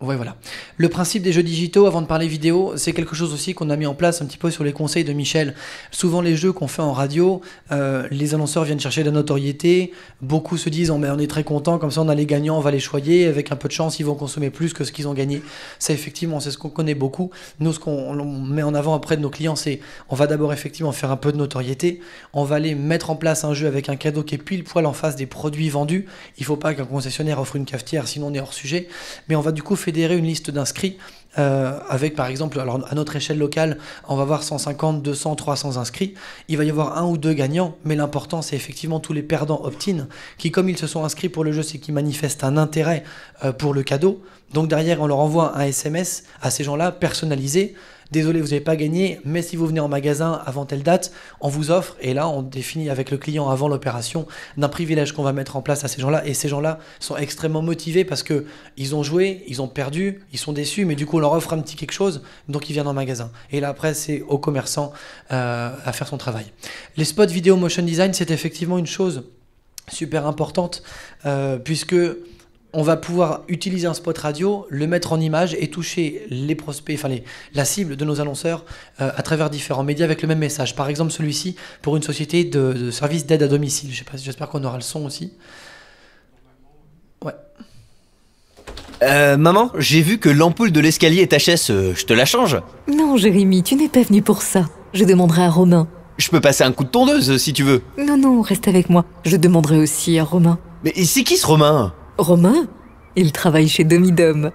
Ouais, voilà. Le principe des jeux digitaux, avant de parler vidéo, c'est quelque chose aussi qu'on a mis en place un petit peu sur les conseils de Michel. Souvent, les jeux qu'on fait en radio, les annonceurs viennent chercher de la notoriété. Beaucoup se disent, on est très content, comme ça on a les gagnants, on va les choyer. Avec un peu de chance, ils vont consommer plus que ce qu'ils ont gagné. Ça, effectivement, c'est ce qu'on connaît beaucoup. Nous, ce qu'on met en avant auprès de nos clients, c'est on va d'abord effectivement faire un peu de notoriété. On va aller mettre en place un jeu avec un cadeau qui est pile poil en face des produits vendus. Il ne faut pas qu'un concessionnaire offre une cafetière, sinon on est hors sujet. Mais on va du coup fédérer une liste d'inscrits avec par exemple, alors à notre échelle locale, on va avoir 150, 200, 300 inscrits. Il va y avoir 1 ou 2 gagnants, mais l'important c'est effectivement tous les perdants opt-in qui, comme ils se sont inscrits pour le jeu, c'est qu'ils manifestent un intérêt pour le cadeau. Donc derrière, on leur envoie un SMS à ces gens-là personnalisé. Désolé, vous n'avez pas gagné, mais si vous venez en magasin avant telle date, on vous offre, et là on définit avec le client avant l'opération d'un privilège qu'on va mettre en place à ces gens-là, et ces gens-là sont extrêmement motivés parce que ils ont joué, ils ont perdu, ils sont déçus, mais du coup on leur offre un petit quelque chose, donc ils viennent en magasin. Et là après c'est au commerçant à faire son travail. Les spots vidéo motion design, c'est effectivement une chose super importante puisque on va pouvoir utiliser un spot radio, le mettre en image et toucher les prospects, enfin la cible de nos annonceurs à travers différents médias avec le même message. Par exemple, celui-ci pour une société de services d'aide à domicile. J'espère qu'on aura le son aussi. Ouais. Maman, j'ai vu que l'ampoule de l'escalier est HS, je te la change? Non, Jérémy, tu n'es pas venu pour ça. Je demanderai à Romain. Je peux passer un coup de tondeuse si tu veux. Non, reste avec moi. Je demanderai aussi à Romain. Mais c'est qui ce Romain? Romain? Il travaille chez Domidom.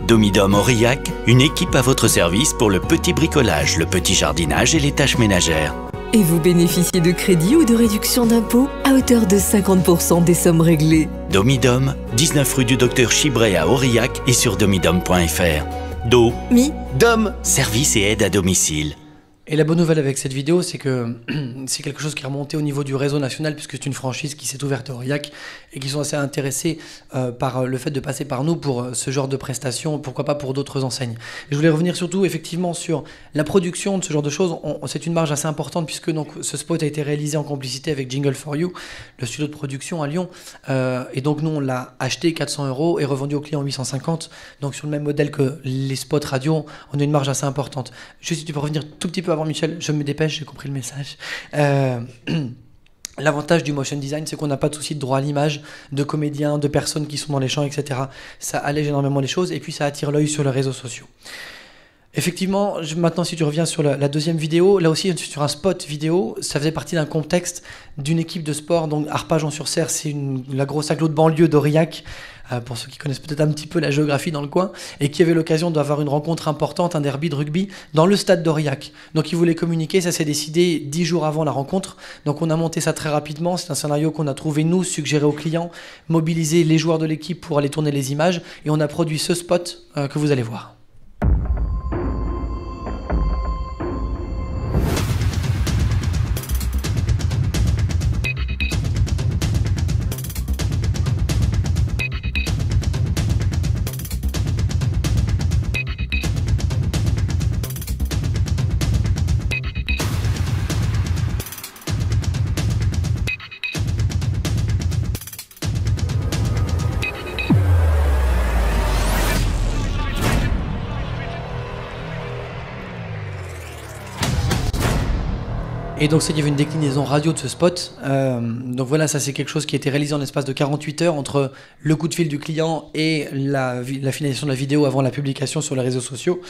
Domidom Aurillac, une équipe à votre service pour le petit bricolage, le petit jardinage et les tâches ménagères. Et vous bénéficiez de crédits ou de réductions d'impôts à hauteur de 50% des sommes réglées. Domidom, 19 rue du Docteur Chibret à Aurillac et sur domidom.fr. Dom, service et aide à domicile. Et la bonne nouvelle avec cette vidéo, c'est que c'est quelque chose qui est remonté au niveau du réseau national, puisque c'est une franchise qui s'est ouverte à Aurillac et qui sont assez intéressés par le fait de passer par nous pour ce genre de prestations, pourquoi pas pour d'autres enseignes. Et je voulais revenir surtout effectivement sur la production de ce genre de choses. C'est une marge assez importante puisque donc, ce spot a été réalisé en complicité avec Jingle for You, le studio de production à Lyon. Et donc nous, on l'a acheté 400 € et revendu au client 850. Donc sur le même modèle que les spots radio, on a une marge assez importante. Juste si tu peux revenir tout petit peu avant Michel, je me dépêche, j'ai compris le message. L'avantage du motion design, c'est qu'on n'a pas de souci de droit à l'image, de comédiens, de personnes qui sont dans les champs, etc. Ça allège énormément les choses et puis ça attire l'œil sur les réseaux sociaux. Effectivement, maintenant si tu reviens sur la deuxième vidéo, là aussi sur un spot vidéo, ça faisait partie d'un contexte d'une équipe de sport, donc Arpajon-sur-Cère, c'est la grosse agglo de banlieue d'Aurillac, pour ceux qui connaissent peut-être un petit peu la géographie dans le coin, et qui avait l'occasion d'avoir une rencontre importante, un derby de rugby, dans le stade d'Aurillac. Donc ils voulaient communiquer, ça s'est décidé 10 jours avant la rencontre, donc on a monté ça très rapidement, c'est un scénario qu'on a trouvé nous, suggéré aux clients, mobilisé les joueurs de l'équipe pour aller tourner les images, et on a produit ce spot que vous allez voir. Et donc il y avait une déclinaison radio de ce spot. Donc voilà, ça c'est quelque chose qui a été réalisé en l'espace de 48 heures entre le coup de fil du client et la finalisation de la vidéo avant la publication sur les réseaux sociaux.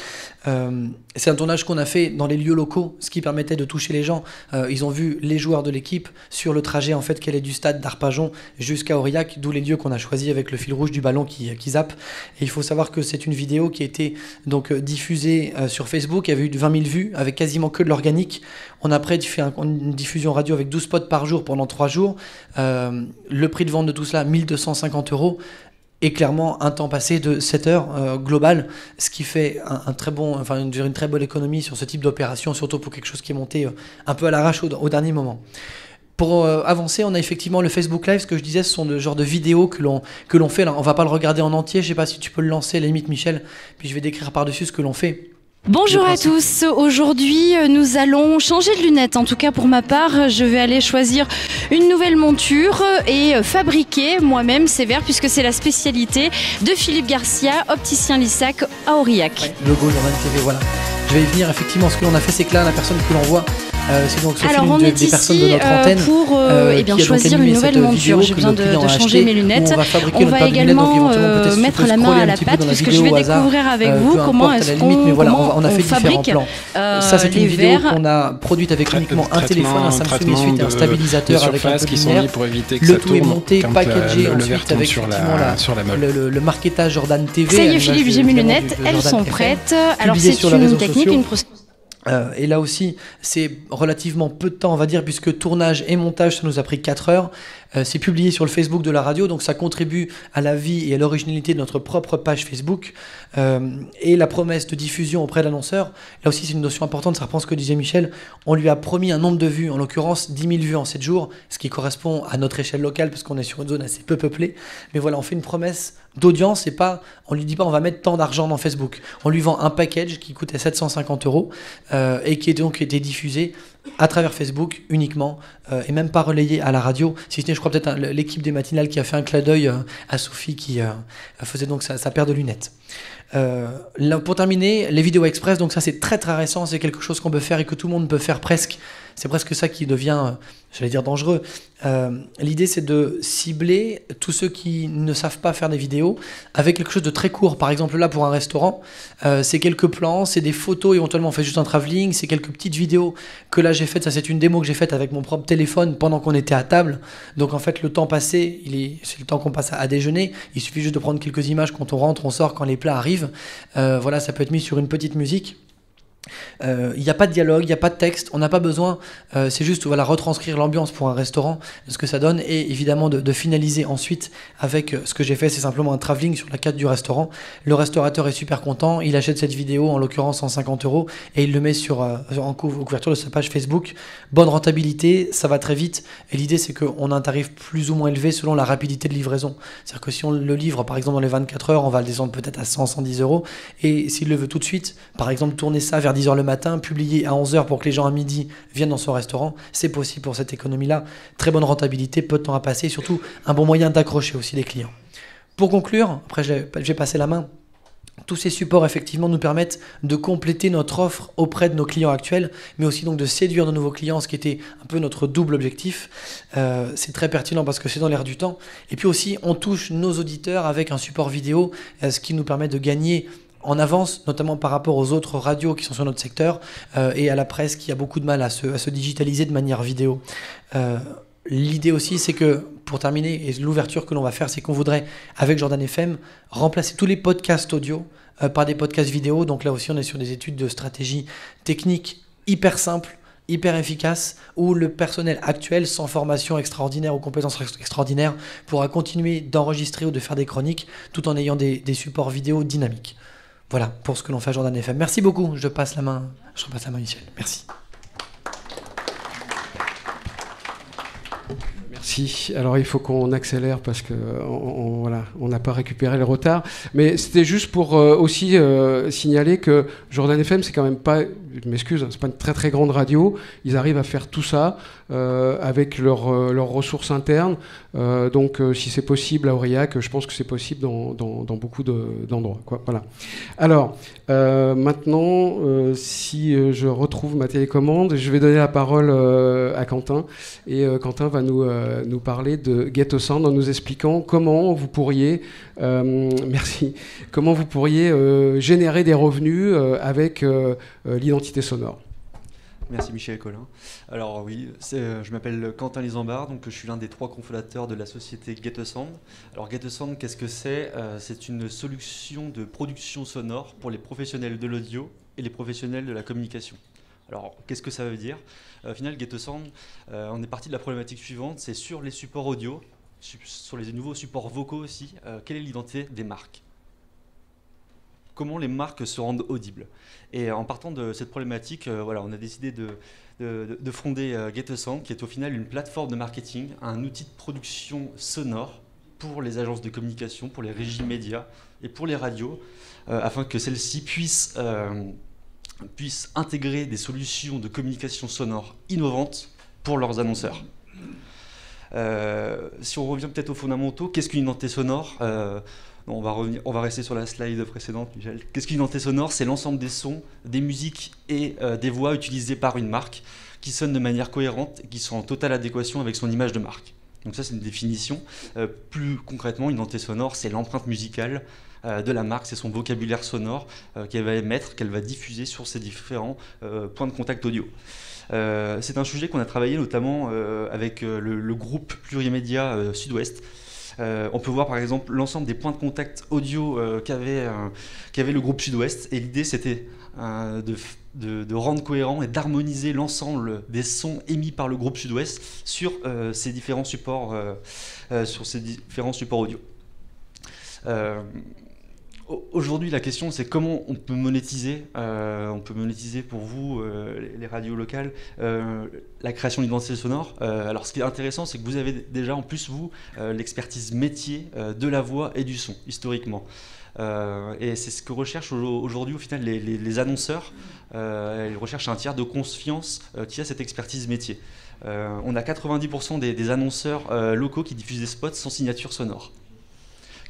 C'est un tournage qu'on a fait dans les lieux locaux, ce qui permettait de toucher les gens. Ils ont vu les joueurs de l'équipe sur le trajet en fait qu'elle est du stade d'Arpajon jusqu'à Aurillac, d'où les lieux qu'on a choisis avec le fil rouge du ballon qui zappe. Et il faut savoir que c'est une vidéo qui a été donc diffusée sur Facebook, il y avait eu 20 000 vues avec quasiment que de l'organique. On a après fait une diffusion radio avec 12 spots par jour pendant 3 jours. Le prix de vente de tout cela, 1 250 €. Et clairement, un temps passé de 7 heures global, ce qui fait une très bonne économie sur ce type d'opération, surtout pour quelque chose qui est monté un peu à l'arrache au dernier moment. Pour avancer, on a effectivement le Facebook Live, ce que je disais, ce sont le genre de vidéos que l'on fait. Là, on va pas le regarder en entier, je sais pas si tu peux le lancer, à la limite Michel, puis je vais décrire par-dessus ce que l'on fait. Bonjour à tous, aujourd'hui nous allons changer de lunettes, en tout cas pour ma part, je vais aller choisir une nouvelle monture et fabriquer moi-même ces verres puisque c'est la spécialité de Philippe Garcia, opticien Lissac à Aurillac. Ouais, logo Jordan TV, voilà. Je vais y venir, effectivement, ce que l'on a fait, c'est que là, la personne que l'on voit, c'est donc Sophie, alors on est des personnes de ici notre antenne, pour choisir une nouvelle monture. J'ai besoin de changer mes lunettes. On va également mettre la main à la pâte puisque je vais découvrir avec vous comment est-ce qu'on fabrique ça, c'est une vidéo qu'on a produite avec uniquement un téléphone, un Samsung S8 et un stabilisateur avec un peu de lumière. Le tout est monté, packagé ensuite avec effectivement le marketage Jordan TV. Ça y est Philippe, j'ai mes lunettes, elles sont prêtes. Alors c'est une technique, une procédure. Et là aussi, c'est relativement peu de temps, on va dire, puisque tournage et montage, ça nous a pris 4 heures. C'est publié sur le Facebook de la radio, donc ça contribue à la vie et à l'originalité de notre propre page Facebook. Et la promesse de diffusion auprès de l'annonceur, là aussi c'est une notion importante, ça reprend ce que disait Michel. On lui a promis un nombre de vues, en l'occurrence 10 000 vues en 7 jours, ce qui correspond à notre échelle locale, parce qu'on est sur une zone assez peu peuplée. Mais voilà, on fait une promesse d'audience et pas, on lui dit pas on va mettre tant d'argent dans Facebook. On lui vend un package qui coûtait 750 € et qui est donc été diffusé à travers Facebook uniquement, et même pas relayé à la radio, si ce n'est, je crois, peut-être l'équipe des matinales qui a fait un clin d'œil à Sophie qui faisait donc sa paire de lunettes. Là, pour terminer, les vidéos express, donc ça c'est très très récent, c'est quelque chose qu'on peut faire et que tout le monde peut faire presque. C'est presque ça qui devient, j'allais dire, dangereux. L'idée, c'est de cibler tous ceux qui ne savent pas faire des vidéos avec quelque chose de très court. Par exemple, là, pour un restaurant, c'est quelques plans, c'est des photos, éventuellement on fait juste un travelling, c'est quelques petites vidéos que là j'ai faites. Ça, c'est une démo que j'ai faite avec mon propre téléphone pendant qu'on était à table. Donc en fait, le temps passé, c'est le temps qu'on passe à déjeuner. Il suffit juste de prendre quelques images quand on rentre, on sort, quand les plats arrivent. Voilà, ça peut être mis sur une petite musique. Il n'y a pas de dialogue, il n'y a pas de texte, on n'a pas besoin, c'est juste voilà, retranscrire l'ambiance pour un restaurant, ce que ça donne, et évidemment de finaliser ensuite avec ce que j'ai fait, c'est simplement un travelling sur la carte du restaurant. Le restaurateur est super content, il achète cette vidéo, en l'occurrence 150 €, et il le met en couverture de sa page Facebook. Bonne rentabilité, ça va très vite, et l'idée c'est qu'on a un tarif plus ou moins élevé selon la rapidité de livraison. C'est-à-dire que si on le livre par exemple dans les 24 heures, on va le descendre peut-être à 100, 110 €, et s'il le veut tout de suite, par exemple tourner ça vers 10 h le matin, publier à 11 h pour que les gens à midi viennent dans son restaurant, c'est possible pour cette économie-là. Très bonne rentabilité, peu de temps à passer, et surtout un bon moyen d'accrocher aussi les clients. Pour conclure, après je vais passer la main, tous ces supports effectivement nous permettent de compléter notre offre auprès de nos clients actuels, mais aussi donc de séduire de nouveaux clients, ce qui était un peu notre double objectif. C'est très pertinent parce que c'est dans l'air du temps. Et puis aussi, on touche nos auditeurs avec un support vidéo, ce qui nous permet de gagner en avance, notamment par rapport aux autres radios qui sont sur notre secteur et à la presse qui a beaucoup de mal à se digitaliser de manière vidéo. L'idée aussi, c'est que, pour terminer, et l'ouverture que l'on va faire, c'est qu'on voudrait, avec Jordan FM, remplacer tous les podcasts audio par des podcasts vidéo. Donc là aussi, on est sur des études de stratégie technique hyper simples, hyper efficaces, où le personnel actuel, sans formation extraordinaire ou compétences extraordinaires, pourra continuer d'enregistrer ou de faire des chroniques, tout en ayant des supports vidéo dynamiques. Voilà pour ce que l'on fait à Jordan FM. Merci beaucoup. Je repasse la main Michel. Merci. Merci. Alors il faut qu'on accélère parce que on n'a pas récupéré le retard. Mais c'était juste pour aussi signaler que Jordan FM, c'est quand même pas, je m'excuse, c'est pas une très très grande radio. Ils arrivent à faire tout ça avec leurs ressources internes. Donc si c'est possible à Aurillac, je pense que c'est possible dans beaucoup d'endroits. Voilà. Alors maintenant, si je retrouve ma télécommande, je vais donner la parole à Quentin. Et Quentin va nous parler de GetASound en nous expliquant comment vous pourriez générer des revenus avec l'identité sonore. Merci Michel Collin. Alors oui, je m'appelle Quentin Lisambard, donc je suis l'un des 3 cofondateurs de la société GetASound. Alors GetASound, qu'est-ce que c'est ? C'est une solution de production sonore pour les professionnels de l'audio et les professionnels de la communication. Alors qu'est-ce que ça veut dire ? Au final, GetASound, on est parti de la problématique suivante, c'est sur les supports audio, sur les nouveaux supports vocaux aussi, quelle est l'identité des marques ? Comment les marques se rendent audibles. Et en partant de cette problématique, on a décidé de fonder GetASound, qui est au final une plateforme de marketing, un outil de production sonore pour les agences de communication, pour les régies médias et pour les radios, afin que celles-ci puissent intégrer des solutions de communication sonore innovantes pour leurs annonceurs. Si on revient peut-être aux fondamentaux, qu'est-ce qu'une identité sonore ? On va rester sur la slide précédente, Michel. Qu'est-ce qu'une identité sonore ? C'est l'ensemble des sons, des musiques et des voix utilisées par une marque qui sonnent de manière cohérente et qui sont en totale adéquation avec son image de marque. Donc ça, c'est une définition. Plus concrètement, une identité sonore, c'est l'empreinte musicale de la marque, c'est son vocabulaire sonore qu'elle va émettre, qu'elle va diffuser sur ses différents points de contact audio. C'est un sujet qu'on a travaillé notamment avec le groupe plurimédia Sud-Ouest. On peut voir par exemple l'ensemble des points de contact audio qu'avait le groupe Sud-Ouest, et l'idée c'était de rendre cohérent et d'harmoniser l'ensemble des sons émis par le groupe Sud-Ouest sur ces différents supports audio. Aujourd'hui, la question, c'est comment on peut monétiser pour vous, les radios locales, la création d'identité sonore. Alors, ce qui est intéressant, c'est que vous avez déjà, en plus, vous, l'expertise métier de la voix et du son, historiquement. Et c'est ce que recherchent aujourd'hui, au final, les annonceurs. Ils recherchent un tiers de confiance qui a cette expertise métier. On a 90% des annonceurs locaux qui diffusent des spots sans signature sonore.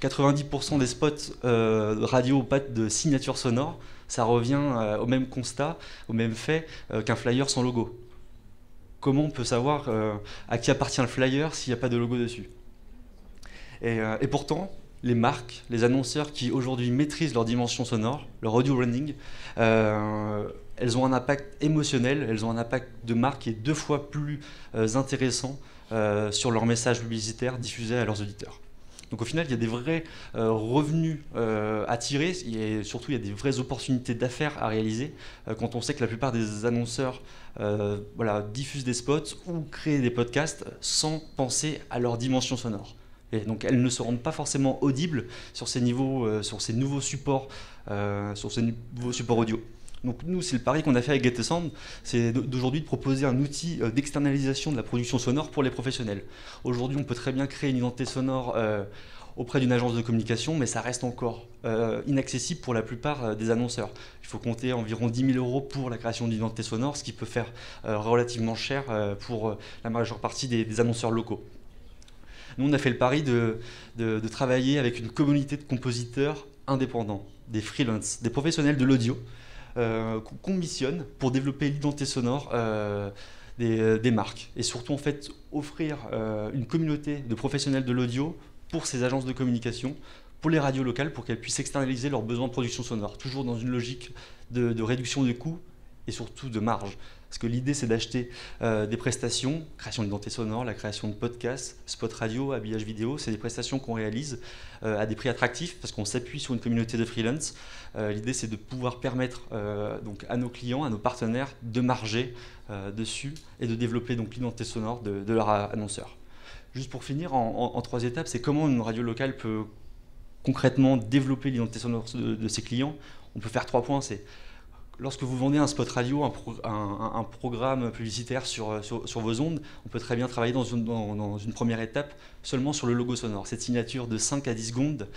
90% des spots radio pas de signature sonore, ça revient au même constat, au même fait qu'un flyer sans logo. Comment on peut savoir à qui appartient le flyer s'il n'y a pas de logo dessus? Et pourtant, les marques, les annonceurs qui aujourd'hui maîtrisent leur dimension sonore, leur audio branding, elles ont un impact émotionnel, elles ont un impact de marque qui est 2 fois plus intéressant sur leur message publicitaire diffusé à leurs auditeurs. Donc au final, il y a des vrais revenus à tirer et surtout il y a des vraies opportunités d'affaires à réaliser quand on sait que la plupart des annonceurs diffusent des spots ou créent des podcasts sans penser à leur dimension sonore. Et donc elles ne se rendent pas forcément audibles sur ces nouveaux supports audio. Donc nous, c'est le pari qu'on a fait avec Get Sound, c'est d'aujourd'hui de proposer un outil d'externalisation de la production sonore pour les professionnels. Aujourd'hui, on peut très bien créer une identité sonore auprès d'une agence de communication, mais ça reste encore inaccessible pour la plupart des annonceurs. Il faut compter environ 10 000 € pour la création d'une identité sonore, ce qui peut faire relativement cher pour la majeure partie des annonceurs locaux. Nous, on a fait le pari de travailler avec une communauté de compositeurs indépendants, des freelances, des professionnels de l'audio, qu'on missionne pour développer l'identité sonore des marques et surtout en fait offrir une communauté de professionnels de l'audio pour ces agences de communication, pour les radios locales, pour qu'elles puissent externaliser leurs besoins de production sonore, toujours dans une logique de réduction des coûts et surtout de marge. Parce que l'idée, c'est d'acheter des prestations, création d'identité sonore, la création de podcasts, spots radio, habillage vidéo. C'est des prestations qu'on réalise à des prix attractifs parce qu'on s'appuie sur une communauté de freelance. L'idée, c'est de pouvoir permettre donc à nos clients, à nos partenaires, de marger dessus et de développer donc l'identité sonore de leur annonceur. Juste pour finir, en 3 étapes, c'est comment une radio locale peut concrètement développer l'identité sonore de ses clients. On peut faire 3 points, c'est lorsque vous vendez un spot radio, un programme publicitaire sur vos ondes, on peut très bien travailler dans une première étape seulement sur le logo sonore, cette signature de 5 à 10 secondes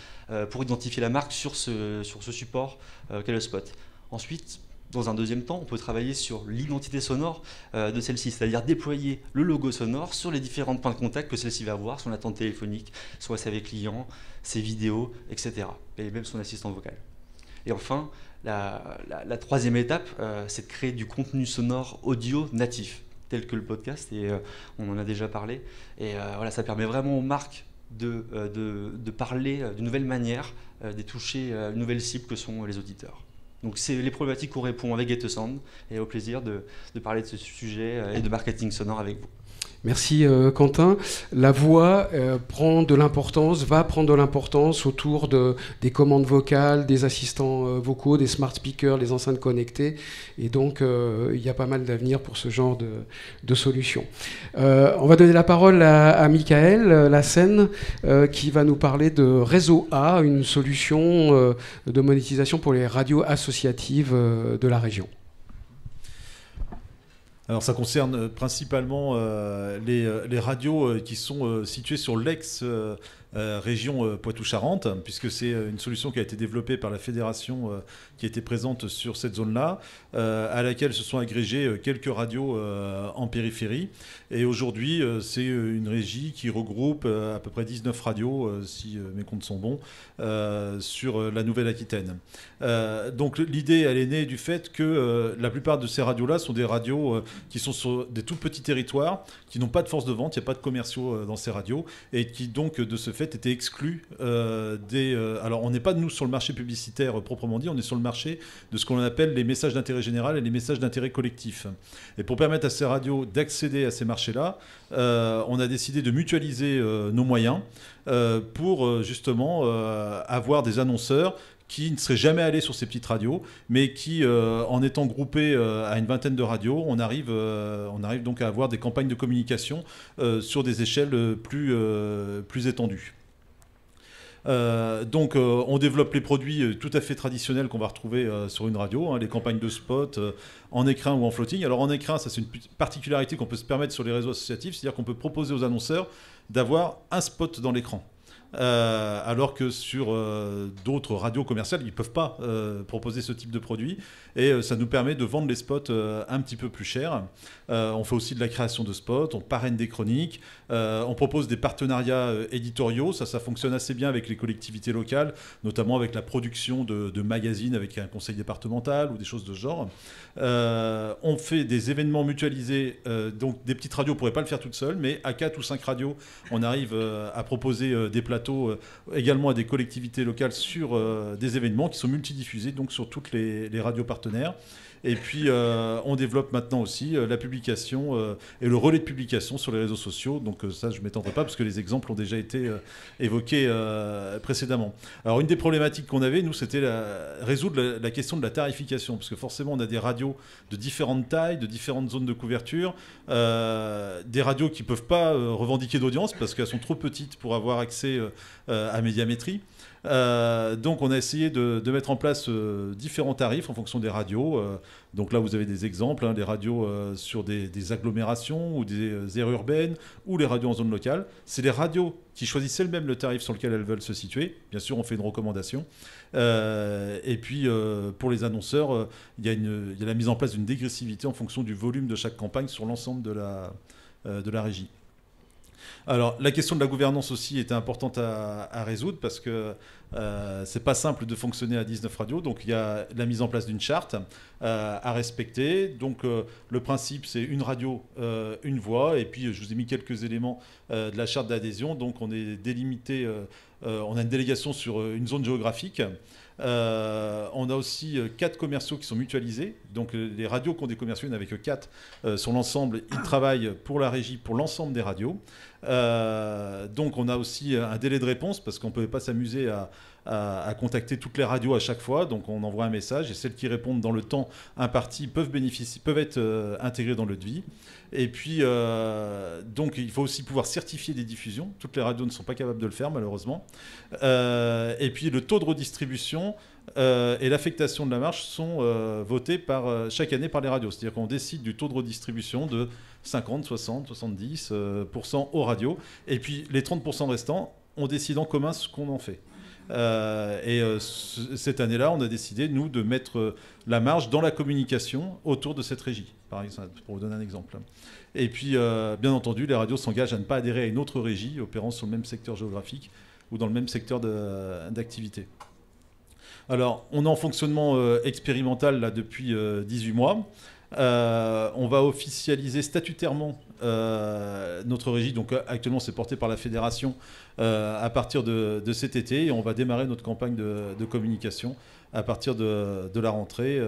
pour identifier la marque sur ce support qu'est le spot. Ensuite, dans un deuxième temps, on peut travailler sur l'identité sonore de celle-ci, c'est-à-dire déployer le logo sonore sur les différents points de contact que celle-ci va avoir, son attente téléphonique, soit ses clients, ses vidéos, etc. Et même son assistant vocal. Et enfin, la troisième étape, c'est de créer du contenu sonore audio natif, tel que le podcast, et on en a déjà parlé. Et voilà, ça permet vraiment aux marques de parler d'une nouvelle manière, de toucher une nouvelle cible que sont les auditeurs. Donc c'est les problématiques qu'on répond avec Get Sound, et au plaisir de parler de ce sujet et de marketing sonore avec vous. Merci Quentin. La voix va prendre de l'importance autour des commandes vocales, des assistants vocaux, des smart speakers, des enceintes connectées. Et donc, il y a pas mal d'avenir pour ce genre de solutions. On va donner la parole à Michael Lassène, qui va nous parler de Réseau A, une solution de monétisation pour les radios associatives de la région. Alors ça concerne principalement les radios qui sont situées sur l'ex-région Poitou-Charentes, puisque c'est une solution qui a été développée par la fédération qui était présente sur cette zone-là, à laquelle se sont agrégées quelques radios en périphérie. Et aujourd'hui, c'est une régie qui regroupe à peu près 19 radios, si mes comptes sont bons, sur la Nouvelle-Aquitaine. Donc l'idée, elle est née du fait que la plupart de ces radios-là sont des radios qui sont sur des tout petits territoires, qui n'ont pas de force de vente, il n'y a pas de commerciaux dans ces radios, et qui donc de ce fait étaient exclus alors on n'est pas nous sur le marché publicitaire proprement dit, on est sur le marché de ce qu'on appelle les messages d'intérêt général et les messages d'intérêt collectif. Et pour permettre à ces radios d'accéder à ces marchés-là, on a décidé de mutualiser nos moyens pour justement avoir des annonceurs qui ne seraient jamais allés sur ces petites radios, mais qui, en étant groupés à une vingtaine de radios, on arrive donc à avoir des campagnes de communication sur des échelles plus étendues. Donc on développe les produits tout à fait traditionnels qu'on va retrouver sur une radio, les campagnes de spot en écrin ou en floating. Alors en écrin, ça c'est une particularité qu'on peut se permettre sur les réseaux associatifs, c'est-à-dire qu'on peut proposer aux annonceurs d'avoir un spot dans l'écran. Alors que sur d'autres radios commerciales, ils ne peuvent pas proposer ce type de produit. Et ça nous permet de vendre les spots un petit peu plus cher. On fait aussi de la création de spots, on parraine des chroniques, on propose des partenariats éditoriaux. Ça fonctionne assez bien avec les collectivités locales, notamment avec la production de magazines avec un conseil départemental ou des choses de ce genre. On fait des événements mutualisés, donc des petites radios ne pourraient pas le faire toutes seules, mais à 4 ou 5 radios, on arrive à proposer des plateaux également à des collectivités locales sur des événements qui sont multidiffusés, donc sur toutes les radios partenaires. Et puis, on développe maintenant aussi la publication et le relais de publication sur les réseaux sociaux. Donc ça, je ne m'étendrai pas parce que les exemples ont déjà été évoqués précédemment. Alors, une des problématiques qu'on avait, nous, c'était résoudre la question de la tarification. Parce que forcément, on a des radios de différentes tailles, de différentes zones de couverture. Des radios qui ne peuvent pas revendiquer d'audience parce qu'elles sont trop petites pour avoir accès à médiamétrie. Donc on a essayé de mettre en place différents tarifs en fonction des radios. Donc là vous avez des exemples, des radios sur des agglomérations ou des aires urbaines ou les radios en zone locale. C'est les radios qui choisissent elles-mêmes le tarif sur lequel elles veulent se situer. Bien sûr on fait une recommandation. Et puis pour les annonceurs, il y a la mise en place d'une dégressivité en fonction du volume de chaque campagne sur l'ensemble de la régie. Alors, la question de la gouvernance aussi était importante à résoudre parce que c'est pas simple de fonctionner à 19 radios. Donc, il y a la mise en place d'une charte à respecter. Donc, le principe, c'est une radio, une voix. Et puis, je vous ai mis quelques éléments de la charte d'adhésion. Donc, on est délimité, on a une délégation sur une zone géographique. On a aussi 4 commerciaux qui sont mutualisés. Donc les radios qui ont des commerciaux, il n'y en avait que 4 sur l'ensemble. Ils travaillent pour la régie, pour l'ensemble des radios. Donc on a aussi un délai de réponse parce qu'on ne pouvait pas s'amuser à contacter toutes les radios à chaque fois. Donc on envoie un message et celles qui répondent dans le temps imparti peuvent être intégrées dans le devis. Et puis donc il faut aussi pouvoir certifier des diffusions. Toutes les radios ne sont pas capables de le faire malheureusement. Et puis le taux de redistribution et l'affectation de la marge sont votés chaque année par les radios. C'est-à-dire qu'on décide du taux de redistribution de 50, 60, 70% aux radios. Et puis les 30% restants, on décide en commun ce qu'on en fait. Cette année-là, on a décidé, nous, de mettre la marge dans la communication autour de cette régie, par exemple, pour vous donner un exemple. Et puis, bien entendu, les radios s'engagent à ne pas adhérer à une autre régie opérant sur le même secteur géographique ou dans le même secteur d'activité. Alors, on est en fonctionnement expérimental là, depuis 18 mois. On va officialiser statutairement notre régie. Donc actuellement c'est porté par la fédération à partir de cet été et on va démarrer notre campagne de communication à partir de la rentrée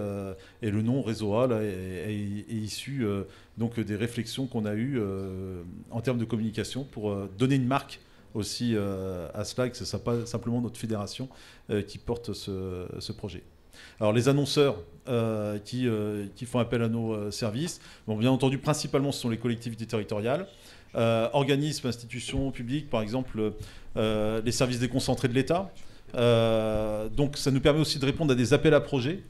et le nom Réseau A là, est issu donc des réflexions qu'on a eues en termes de communication pour donner une marque aussi à cela, que ce ne soit pas simplement notre fédération qui porte ce projet. Alors les annonceurs qui font appel à nos services, bon, bien entendu principalement ce sont les collectivités territoriales, organismes, institutions publiques, par exemple les services déconcentrés de l'État. Donc ça nous permet aussi de répondre à des appels à projets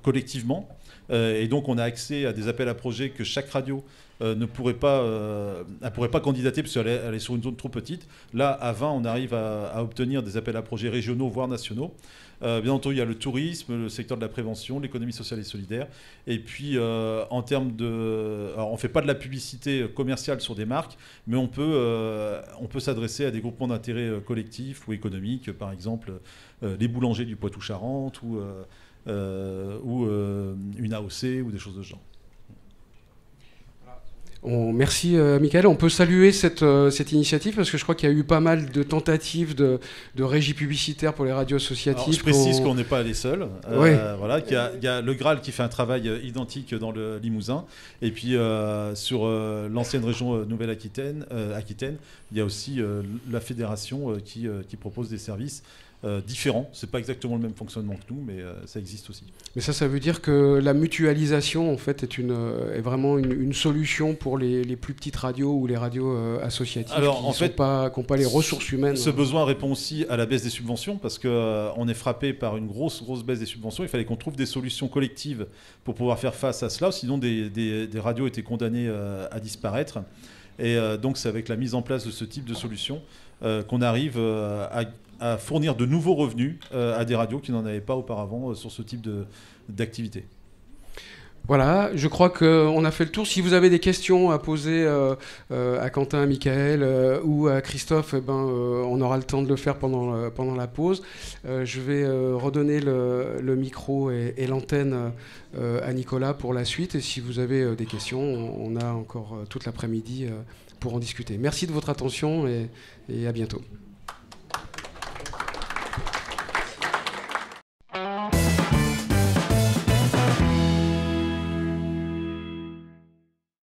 collectivement. Et donc on a accès à des appels à projets que chaque radio ne pourrait pas candidater parce qu'elle est sur une zone trop petite. Là, à 20, on arrive à obtenir des appels à projets régionaux, voire nationaux. Bien entendu, il y a le tourisme, le secteur de la prévention, l'économie sociale et solidaire. Et puis, en termes de... Alors, on ne fait pas de la publicité commerciale sur des marques, mais on peut s'adresser à des groupements d'intérêt collectifs ou économiques, par exemple les boulangers du Poitou-Charentes ou une AOC ou des choses de ce genre. Merci Michael. On peut saluer cette initiative parce que je crois qu'il y a eu pas mal de tentatives de régie publicitaire pour les radios associatives. Alors, je précise qu'on n'est pas les seuls. Oui. Voilà, qu'il y a le Graal qui fait un travail identique dans le Limousin. Et puis sur l'ancienne région Nouvelle-Aquitaine, il y a aussi la fédération qui propose des services différents. C'est pas exactement le même fonctionnement que nous, mais ça existe aussi. Mais ça veut dire que la mutualisation, en fait, est vraiment une solution pour les plus petites radios ou les radios associatives qui n'ont pas les ressources humaines. Ce besoin répond aussi à la baisse des subventions, parce qu'on est frappé par une grosse baisse des subventions. Il fallait qu'on trouve des solutions collectives pour pouvoir faire face à cela, sinon des radios étaient condamnées à disparaître. Et donc c'est avec la mise en place de ce type de solution qu'on arrive à fournir de nouveaux revenus à des radios qui n'en avaient pas auparavant sur ce type d'activité. Voilà, je crois qu'on a fait le tour. Si vous avez des questions à poser à Quentin, à Michael ou à Christophe, on aura le temps de le faire pendant la pause. Je vais redonner le micro et l'antenne à Nicolas pour la suite. Et si vous avez des questions, on a encore toute l'après-midi pour en discuter. Merci de votre attention et à bientôt.